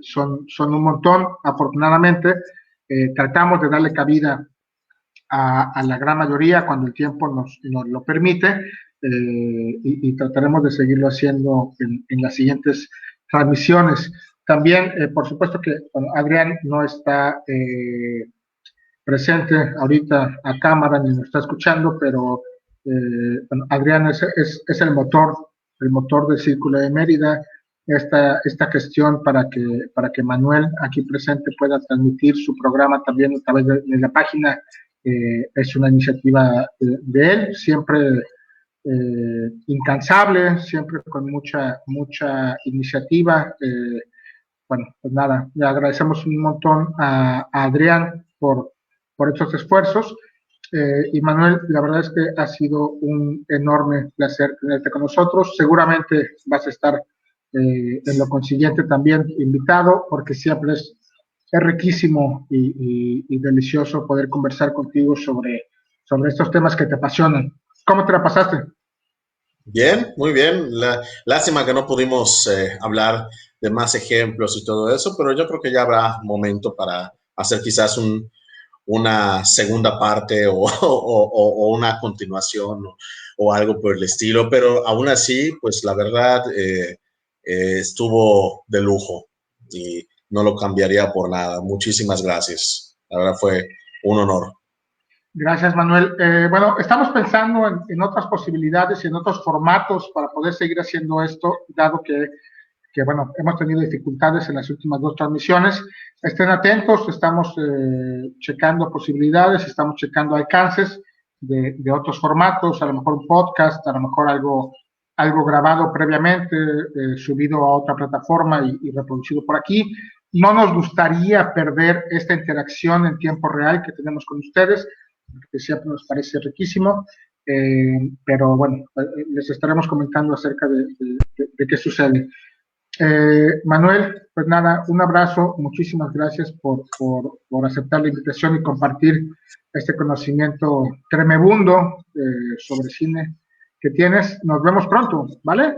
Son un montón, afortunadamente. Tratamos de darle cabida a la gran mayoría cuando el tiempo nos lo permite, y trataremos de seguirlo haciendo en las siguientes transmisiones. También, por supuesto que bueno, Adrián no está presente ahorita a cámara ni nos está escuchando, pero bueno, Adrián es el motor del Círculo de Mérida, esta gestión para que Manuel aquí presente pueda transmitir su programa también a través de la página. Es una iniciativa de él, siempre incansable, siempre con mucha iniciativa. Bueno, pues nada, le agradecemos un montón a Adrián por estos esfuerzos. Y Manuel, la verdad es que ha sido un enorme placer tenerte con nosotros. Seguramente vas a estar en lo consiguiente también invitado, porque siempre es riquísimo y delicioso poder conversar contigo sobre estos temas que te apasionan. ¿Cómo te la pasaste? Bien, muy bien. Lástima que no pudimos hablar de más ejemplos y todo eso, pero yo creo que ya habrá momento para hacer quizás una segunda parte o una continuación o algo por el estilo, pero aún así, pues la verdad estuvo de lujo y no lo cambiaría por nada. Muchísimas gracias. La verdad fue un honor. Gracias, Manuel. Bueno, estamos pensando en otras posibilidades y en otros formatos para poder seguir haciendo esto, dado que, bueno, hemos tenido dificultades en las últimas dos transmisiones. Estén atentos, estamos checando posibilidades, estamos checando alcances de otros formatos, a lo mejor un podcast, a lo mejor algo grabado previamente, subido a otra plataforma y reproducido por aquí. No nos gustaría perder esta interacción en tiempo real que tenemos con ustedes, que siempre nos parece riquísimo, pero bueno, les estaremos comentando acerca de qué sucede. Manuel, pues nada, un abrazo, muchísimas gracias por aceptar la invitación y compartir este conocimiento tremebundo sobre cine que tienes. Nos vemos pronto, ¿vale?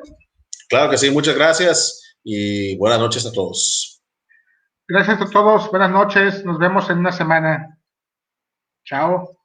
Claro que sí, muchas gracias y buenas noches a todos. Gracias a todos, buenas noches, nos vemos en una semana. Chao.